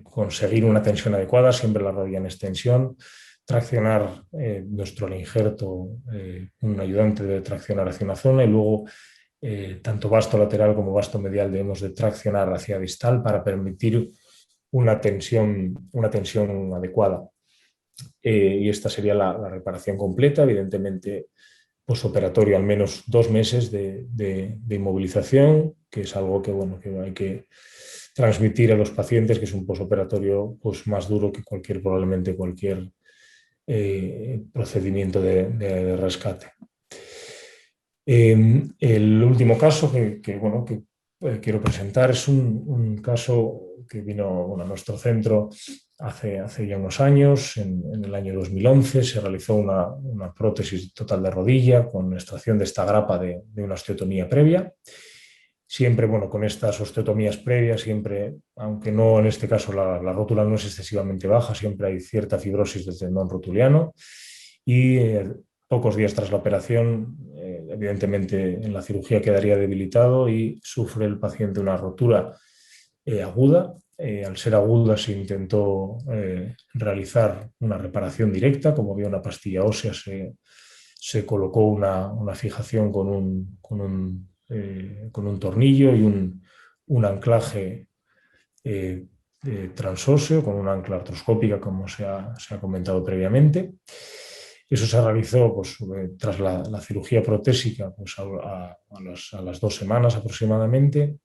conseguir una tensión adecuada, siempre la rodilla en extensión, traccionar nuestro injerto, un ayudante debe traccionar hacia una zona, y luego tanto vasto lateral como vasto medial debemos de traccionar hacia distal para permitir una tensión adecuada. Y esta sería la reparación completa. Evidentemente, postoperatorio al menos 2 meses de inmovilización, que es algo que, bueno, que hay que transmitir a los pacientes, que es un postoperatorio pues, más duro que probablemente cualquier procedimiento de rescate. El último caso que quiero presentar es un caso que vino a nuestro centro hace ya unos años. En el año 2011 se realizó una prótesis total de rodilla con extracción de esta grapa de una osteotomía previa. Siempre, con estas osteotomías previas, siempre, aunque no en este caso la rótula no es excesivamente baja, siempre hay cierta fibrosis del tendón rotuliano, y pocos días tras la operación, evidentemente en la cirugía quedaría debilitado y sufre el paciente una rotura aguda. Al ser aguda se intentó realizar una reparación directa. Como había una pastilla ósea, se colocó una fijación con un tornillo y un anclaje transóseo con una ancla artroscópica, como se ha comentado previamente. Eso se realizó pues, tras la cirugía protésica pues, a las 2 semanas aproximadamente,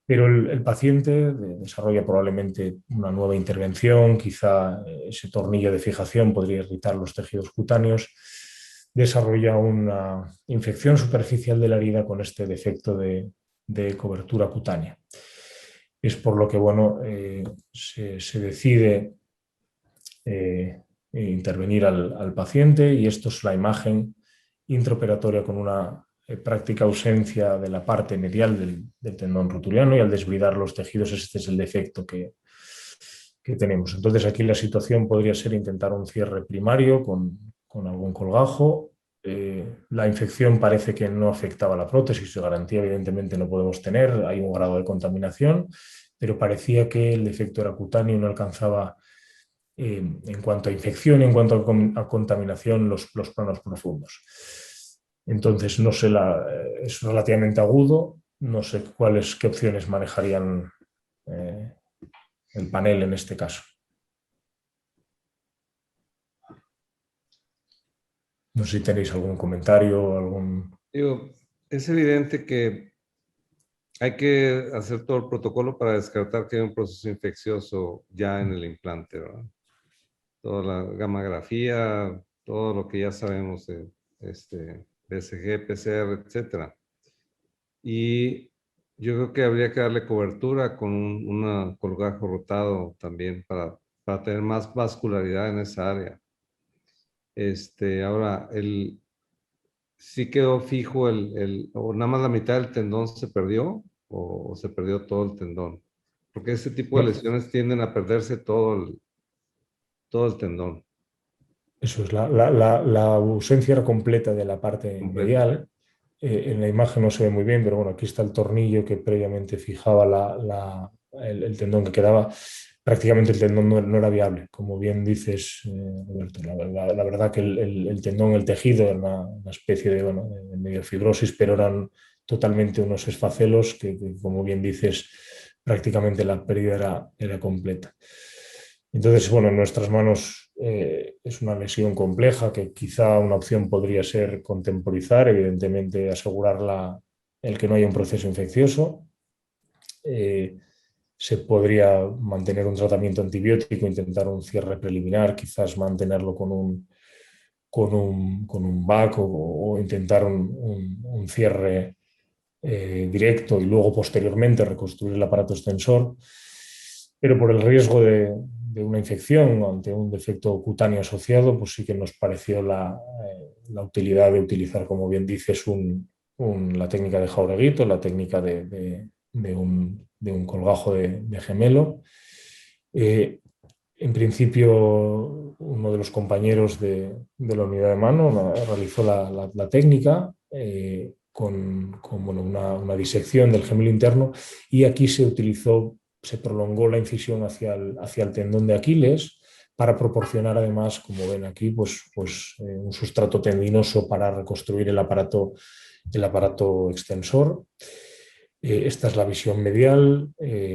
pero el paciente desarrolla probablemente una nueva intervención, quizá ese tornillo de fijación podría irritar los tejidos cutáneos, desarrolla una infección superficial de la herida con este defecto de cobertura cutánea. Es por lo que bueno, se decide intervenir al paciente, y esto es la imagen intraoperatoria con una práctica ausencia de la parte medial del tendón rotuliano, y al desbridar los tejidos este es el defecto que tenemos. Entonces aquí la situación podría ser intentar un cierre primario con algún colgajo. La infección parece que no afectaba a la prótesis, de garantía evidentemente no podemos tener, hay un grado de contaminación, pero parecía que el defecto era cutáneo y no alcanzaba en cuanto a infección y en cuanto a contaminación los planos profundos. Entonces, no sé, es relativamente agudo, no sé qué opciones manejarían el panel en este caso. No sé si tenéis algún comentario, Digo, es evidente que hay que hacer todo el protocolo para descartar que hay un proceso infeccioso ya en el implante, ¿verdad? Toda la gammagrafía, todo lo que ya sabemos de BCG, PCR, etcétera. Y yo creo que habría que darle cobertura con un colgajo rotado también para tener más vascularidad en esa área. Ahora, sí quedó fijo o nada más la mitad del tendón se perdió, o se perdió todo el tendón. Porque ese tipo de lesiones tienden a perderse todo el tendón. Eso es, la ausencia era completa de la parte medial. En la imagen no se ve muy bien, pero bueno, aquí está el tornillo que previamente fijaba el tendón que quedaba. Prácticamente el tendón no era viable, como bien dices, Roberto. La verdad que el tendón, el tejido, era una especie de medio fibrosis, pero eran totalmente unos esfacelos que como bien dices, prácticamente la pérdida era completa. Entonces, bueno, en nuestras manos es una lesión compleja que quizá una opción podría ser contemporizar, evidentemente asegurar el que no haya un proceso infeccioso. Se podría mantener un tratamiento antibiótico, intentar un cierre preliminar, quizás mantenerlo con un VAC o intentar un cierre directo y luego posteriormente reconstruir el aparato extensor. Pero por el riesgo de una infección ante un defecto cutáneo asociado, pues sí que nos pareció la utilidad de utilizar, como bien dices, la técnica de Jaureguito, la técnica de un colgajo de gemelo. En principio, uno de los compañeros de la unidad de mano realizó la técnica con una disección del gemelo interno, y aquí se prolongó la incisión hacia el tendón de Aquiles para proporcionar además, como ven aquí, un sustrato tendinoso para reconstruir el aparato extensor. Esta es la visión medial,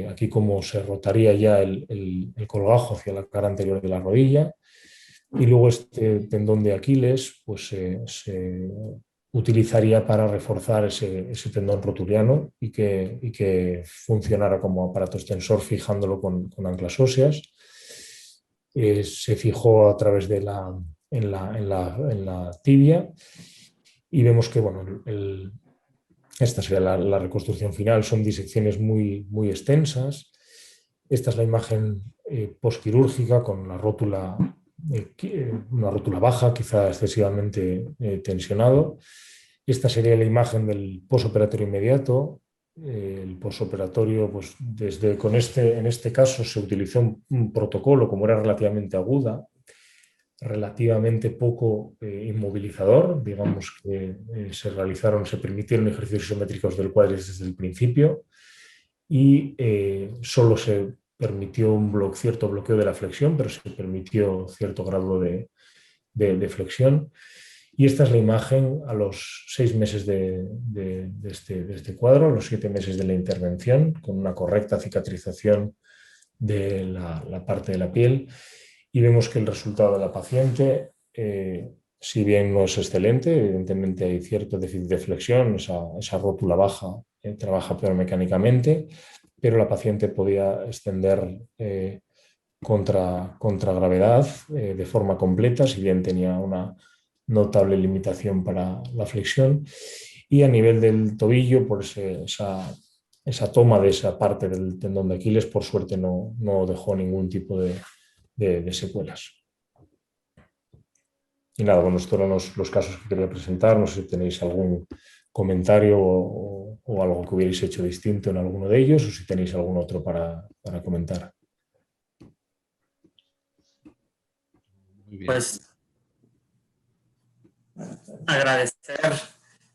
aquí como se rotaría ya el colgajo hacia la cara anterior de la rodilla, y luego este tendón de Aquiles pues, se utilizaría para reforzar ese tendón rotuliano y que funcionara como aparato extensor fijándolo con anclas óseas. Se fijó a través de en la tibia, y vemos que bueno, esta sería la reconstrucción final. Son disecciones muy, muy extensas. Esta es la imagen postquirúrgica con una rótula baja, quizá excesivamente tensionado. Esta sería la imagen del posoperatorio inmediato. El posoperatorio, pues en este caso se utilizó un protocolo, como era relativamente aguda, relativamente poco inmovilizador, digamos que se permitieron ejercicios isométricos del cuádriceps desde el principio, y solo se permitió cierto bloqueo de la flexión, pero se permitió cierto grado de flexión. Y esta es la imagen a los 6 meses de este cuadro, a los 7 meses de la intervención, con una correcta cicatrización de la parte de la piel. Y vemos que el resultado de la paciente si bien no es excelente, evidentemente hay cierto déficit de flexión, esa rótula baja trabaja peor mecánicamente, pero la paciente podía extender contra gravedad de forma completa, si bien tenía una notable limitación para la flexión. Y a nivel del tobillo, por esa toma de esa parte del tendón de Aquiles, por suerte no dejó ningún tipo de secuelas. Y nada, bueno, estos eran los casos que quería presentar. No sé si tenéis algún comentario o algo que hubierais hecho distinto en alguno de ellos, o si tenéis algún otro para comentar. Muy bien. Pues agradecer,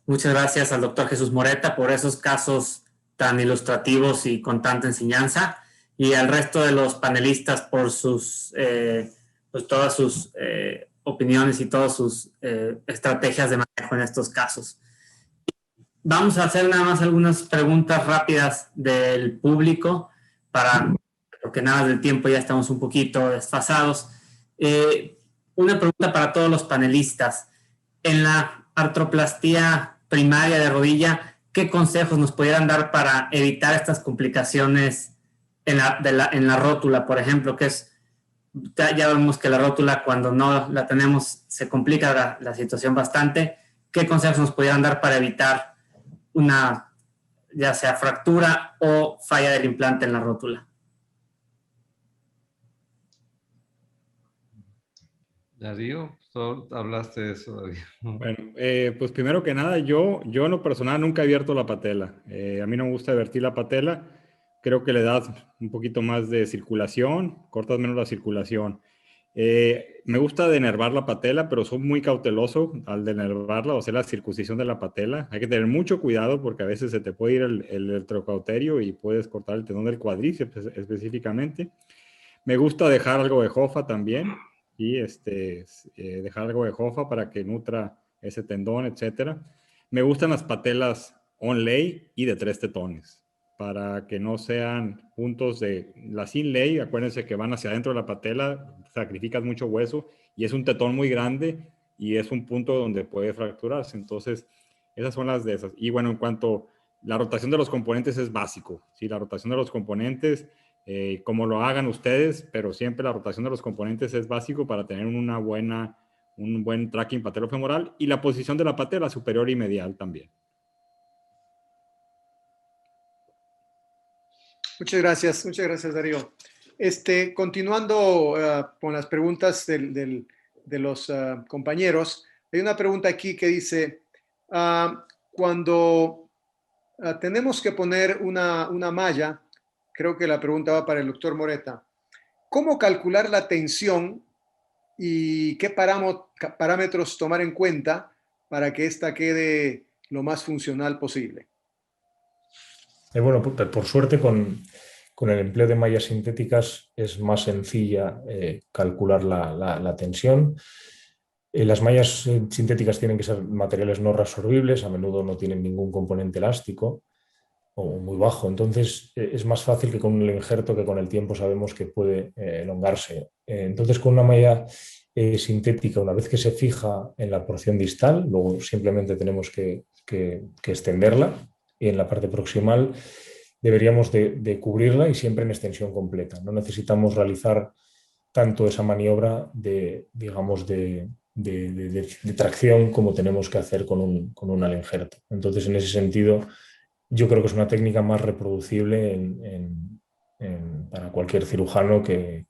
muchas gracias al doctor Jesús Moreta por esos casos tan ilustrativos y con tanta enseñanza, y al resto de los panelistas por sus, pues todas sus opiniones y todas sus estrategias de manejo en estos casos. Vamos a hacer nada más algunas preguntas rápidas del público, porque nada del tiempo ya estamos un poquito desfasados. Una pregunta para todos los panelistas. En la artroplastía primaria de rodilla, ¿qué consejos nos pudieran dar para evitar estas complicaciones en la rótula, por ejemplo? Que es, ya vemos que la rótula, cuando no la tenemos, se complica la situación bastante. ¿Qué consejos nos pudieran dar para evitar una, ya sea fractura o falla del implante en la rótula? Darío, tú hablaste de eso, Darío. Bueno, pues primero que nada, yo en lo personal nunca he abierto la patela. A mí no me gusta vertir la patela. Creo que le das un poquito más de circulación, cortas menos la circulación. Me gusta denervar la patela, pero soy muy cauteloso al denervarla o hacer la circuncisión de la patela. Hay que tener mucho cuidado porque a veces se te puede ir el electrocauterio y puedes cortar el tendón del cuádriceps específicamente. Me gusta dejar algo de jofa también, y dejar algo de jofa para que nutra ese tendón, etcétera. Me gustan las patelas on-lay y de 3 tetones, para que no sean puntos de la sin-lay. Acuérdense que van hacia adentro de la patela, sacrificas mucho hueso y es un tetón muy grande y es un punto donde puede fracturarse. Entonces, esas son las de esas. Y bueno, en cuanto la rotación de los componentes es básico. ¿Sí? La rotación de los componentes, como lo hagan ustedes, pero siempre la rotación de los componentes es básico para tener un buen tracking patelofemoral, y la posición de la patela superior y medial también. Muchas gracias, Darío. Continuando con las preguntas de los compañeros, hay una pregunta aquí que dice, cuando tenemos que poner una malla, creo que la pregunta va para el doctor Moreta, ¿cómo calcular la tensión y qué parámetros tomar en cuenta para que ésta quede lo más funcional posible? Bueno, por suerte con el empleo de mallas sintéticas es más sencilla calcular la tensión. Las mallas sintéticas tienen que ser materiales no reabsorbibles, a menudo no tienen ningún componente elástico o muy bajo, entonces es más fácil que con un injerto, que con el tiempo sabemos que puede elongarse. Entonces, con una malla sintética, una vez que se fija en la porción distal, luego simplemente tenemos que extenderla, y en la parte proximal deberíamos de cubrirla, y siempre en extensión completa. No necesitamos realizar tanto esa maniobra de tracción como tenemos que hacer con un alinjerto. Entonces, en ese sentido, yo creo que es una técnica más reproducible para cualquier cirujano que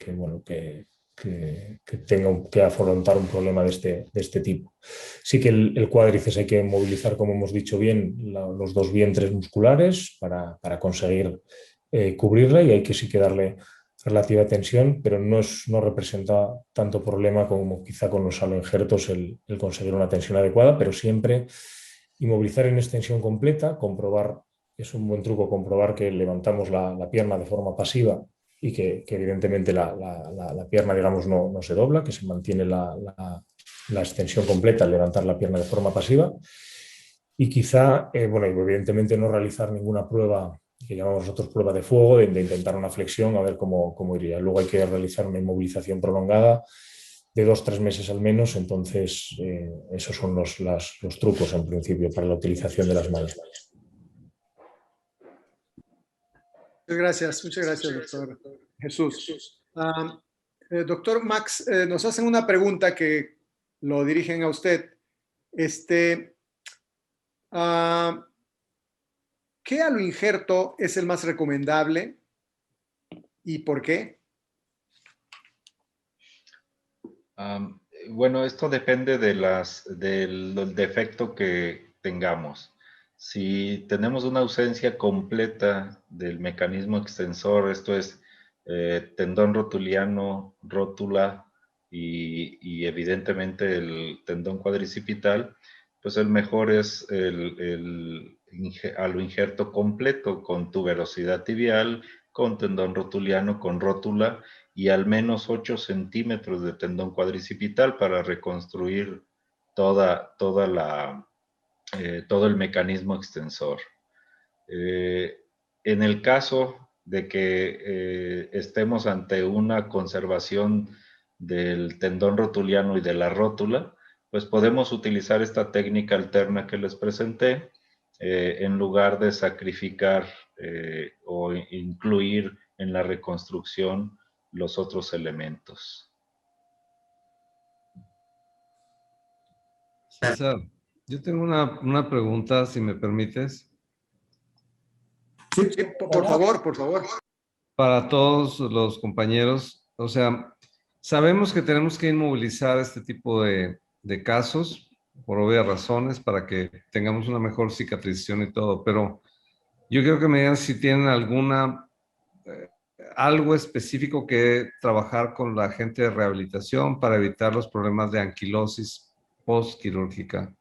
tenga que afrontar un problema de este tipo. Sí que el cuádriceps hay que movilizar, como hemos dicho bien, los 2 vientres musculares para conseguir cubrirla, y hay que sí que darle relativa tensión, pero no representa tanto problema como quizá con los aloinjertos el conseguir una tensión adecuada, pero siempre inmovilizar en extensión completa, comprobar, es un buen truco comprobar que levantamos la pierna de forma pasiva y que evidentemente la pierna, digamos, no se dobla, que se mantiene la extensión completa al levantar la pierna de forma pasiva. Y quizá, bueno, evidentemente no realizar ninguna prueba que llamamos nosotros prueba de fuego, de intentar una flexión, a ver cómo iría. Luego hay que realizar una inmovilización prolongada de 2-3 meses al menos. Entonces, esos son los trucos en principio para la utilización de las mallas. Muchas gracias, doctor Jesús. Doctor Max, nos hacen una pregunta que lo dirigen a usted. ¿Qué aloinjerto es el más recomendable y por qué? Bueno, esto depende del defecto que tengamos. Si tenemos una ausencia completa del mecanismo extensor, esto es tendón rotuliano, rótula y evidentemente el tendón cuadricipital, pues el mejor es el aloinjerto completo con tuberosidad tibial, con tendón rotuliano, con rótula y al menos 8 centímetros de tendón cuadricipital para reconstruir todo el mecanismo extensor. En el caso de que estemos ante una conservación del tendón rotuliano y de la rótula, pues podemos utilizar esta técnica alterna que les presenté en lugar de sacrificar o incluir en la reconstrucción los otros elementos. César, yo tengo una pregunta, si me permites. Sí, por favor. Para todos los compañeros, o sea, sabemos que tenemos que inmovilizar este tipo de casos por obvias razones para que tengamos una mejor cicatrización y todo, pero yo quiero que me digan si tienen algo específico que trabajar con la gente de rehabilitación para evitar los problemas de anquilosis postquirúrgica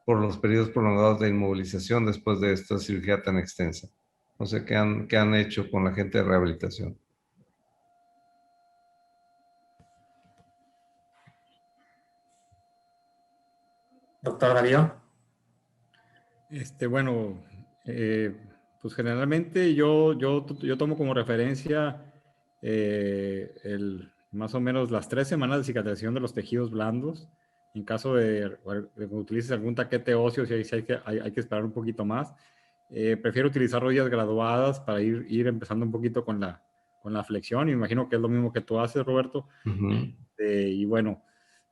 por los periodos prolongados de inmovilización después de esta cirugía tan extensa. No sé qué han hecho con la gente de rehabilitación. Doctor Darío. Bueno, pues generalmente yo tomo como referencia más o menos las 3 semanas de cicatrización de los tejidos blandos. En caso de que utilices algún taquete óseo, si hay que esperar un poquito más. Prefiero utilizar rodillas graduadas para ir empezando un poquito con la flexión. Y me imagino que es lo mismo que tú haces, Roberto. Y bueno,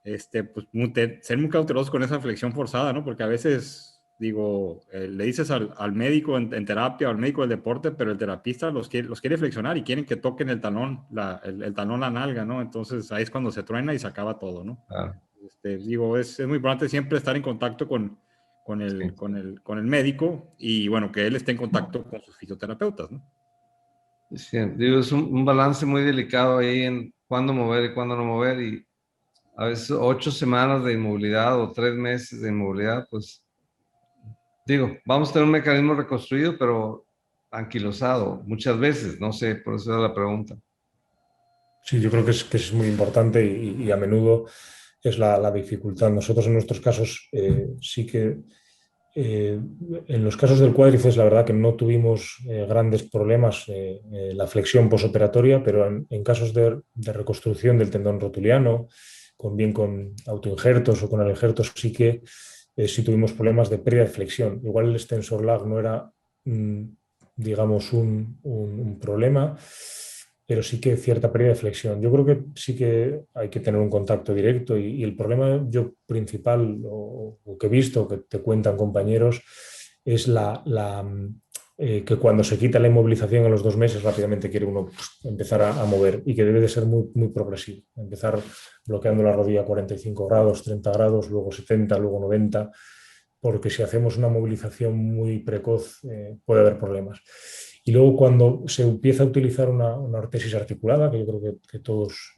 pues ser muy cautelosos con esa flexión forzada, ¿no? Porque a veces, digo, le dices al médico en terapia o al médico del deporte, pero el terapista los quiere flexionar y quieren que toquen el talón, el talón, la nalga, ¿no? Entonces ahí es cuando se truena y se acaba todo, ¿no? Digo, es muy importante siempre estar en contacto con el médico y, bueno, que él esté en contacto con sus fisioterapeutas, ¿no? Sí, digo, es un balance muy delicado ahí en cuándo mover y cuándo no mover, y a veces 8 semanas de inmovilidad o 3 meses de inmovilidad, pues digo, vamos a tener un mecanismo reconstruido, pero anquilosado muchas veces, no sé, por eso era la pregunta. Sí, yo creo que es muy importante y a menudo es la dificultad. Nosotros en nuestros casos sí que en los casos del cuádriceps la verdad que no tuvimos grandes problemas la flexión posoperatoria, pero en casos de reconstrucción del tendón rotuliano, con autoinjertos o con aloinjertos, sí que sí tuvimos problemas de pérdida de flexión. Igual el extensor lag no era, digamos, un problema, pero sí que cierta pérdida de flexión. Yo creo que sí que hay que tener un contacto directo y el problema yo principal o que he visto, que te cuentan compañeros, es que cuando se quita la inmovilización a los 2 meses rápidamente quiere uno empezar a mover, y que debe de ser muy, muy progresivo. Empezar bloqueando la rodilla a 45 grados, 30 grados, luego 70, luego 90, porque si hacemos una movilización muy precoz puede haber problemas. Y luego cuando se empieza a utilizar una ortesis articulada, que yo creo que todos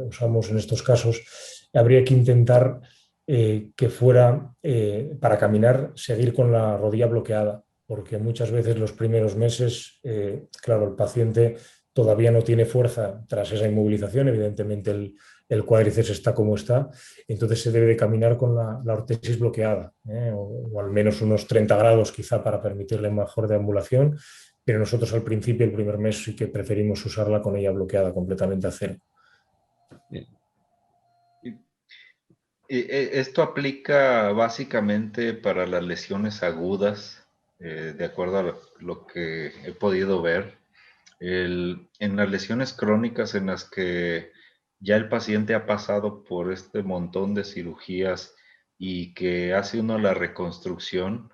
usamos en estos casos, habría que intentar que fuera, para caminar, seguir con la rodilla bloqueada, porque muchas veces los primeros meses, claro, el paciente todavía no tiene fuerza tras esa inmovilización, evidentemente el cuádriceps está como está, entonces se debe de caminar con la ortesis bloqueada, o al menos unos 30 grados quizá para permitirle mejor deambulación. Pero nosotros al principio, el primer mes, sí que preferimos usarla con ella bloqueada completamente a cero. Esto aplica básicamente para las lesiones agudas, de acuerdo a lo que he podido ver. En las lesiones crónicas en las que ya el paciente ha pasado por este montón de cirugías y que hace uno la reconstrucción,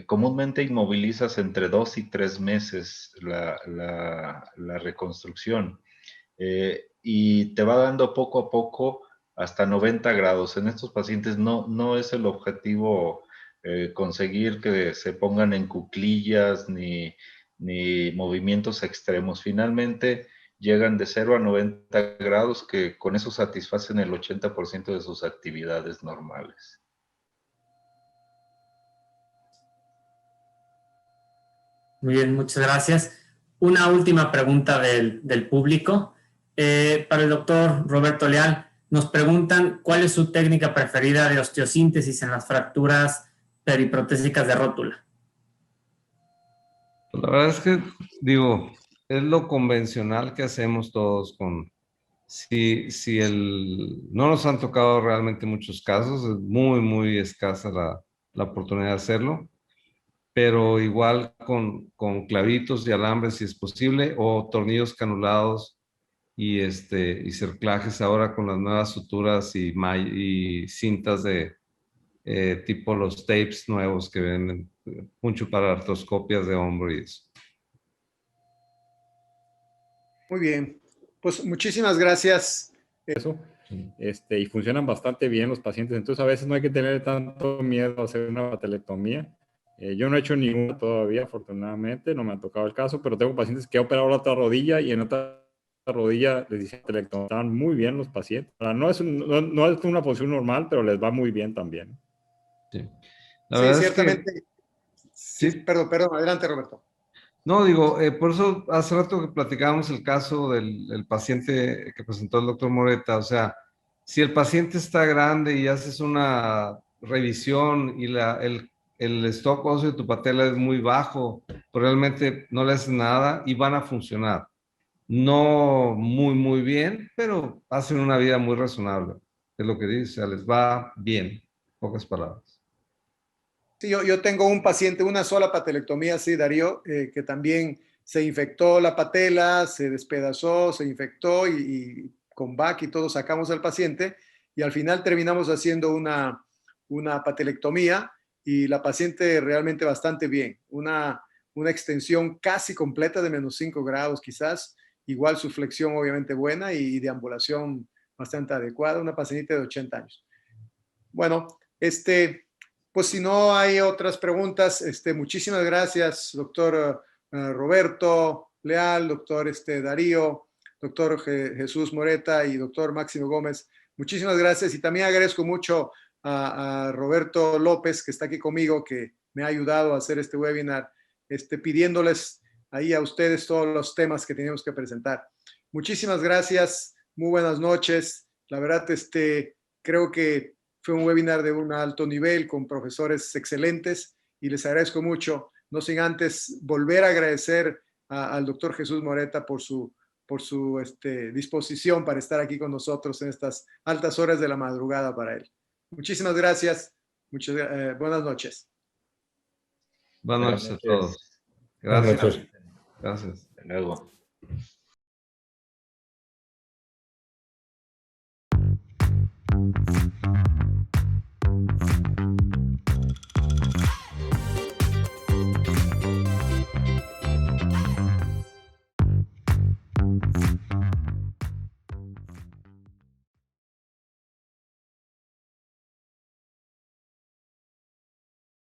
comúnmente inmovilizas entre 2 y 3 meses la reconstrucción, y te va dando poco a poco hasta 90 grados. En estos pacientes no es el objetivo conseguir que se pongan en cuclillas ni movimientos extremos. Finalmente llegan de 0 a 90 grados, que con eso satisfacen el 80% de sus actividades normales. Muy bien, muchas gracias. Una última pregunta del público. Para el doctor Roberto Leal, nos preguntan cuál es su técnica preferida de osteosíntesis en las fracturas periprotésicas de rótula. Pues la verdad es que, digo, es lo convencional que hacemos todos con... no nos han tocado realmente muchos casos, es muy escasa la oportunidad de hacerlo, pero igual con clavitos y alambres si es posible, o tornillos canulados y cerclajes ahora con las nuevas suturas y cintas de tipo los tapes nuevos que venden, mucho para artroscopias de hombro y eso. Muy bien. Pues muchísimas gracias. Eso. Y funcionan bastante bien los pacientes. Entonces, a veces no hay que tener tanto miedo a hacer una patelectomía. Yo no he hecho ninguna todavía, afortunadamente, no me ha tocado el caso, pero tengo pacientes que he operado la otra rodilla y en otra rodilla les dicen patelectomía. Están muy bien los pacientes. No es una posición normal, pero les va muy bien también. Sí, Sí, ciertamente. Sí, perdón, adelante, Roberto. No, digo, por eso hace rato que platicábamos el caso del paciente que presentó el doctor Moreta. O sea, si el paciente está grande y haces una revisión y el stock óseo de tu patela es muy bajo, pues realmente no le haces nada y van a funcionar. No muy bien, pero hacen una vida muy razonable. Es lo que dice, o sea, les va bien, pocas palabras. Sí, yo tengo un paciente, una sola patelectomía, sí, Darío, que también se infectó la patela, se despedazó, se infectó y con VAC y todo sacamos al paciente y al final terminamos haciendo una patelectomía y la paciente realmente bastante bien. Una extensión casi completa de -5 grados quizás, igual su flexión obviamente buena y deambulación bastante adecuada, una paciente de 80 años. Bueno, pues si no hay otras preguntas, muchísimas gracias, doctor Roberto Leal, doctor Darío, doctor Jesús Moreta y doctor Máximo Gómez. Muchísimas gracias y también agradezco mucho a Roberto López, que está aquí conmigo, que me ha ayudado a hacer este webinar, pidiéndoles ahí a ustedes todos los temas que teníamos que presentar. Muchísimas gracias, muy buenas noches. La verdad, creo que fue un webinar de un alto nivel con profesores excelentes y les agradezco mucho. No sin antes volver a agradecer al doctor Jesús Moreta por su disposición para estar aquí con nosotros en estas altas horas de la madrugada para él. Muchísimas gracias. Buenas noches. Buenas noches a todos. Gracias. Buenas noches. Gracias. Hasta luego.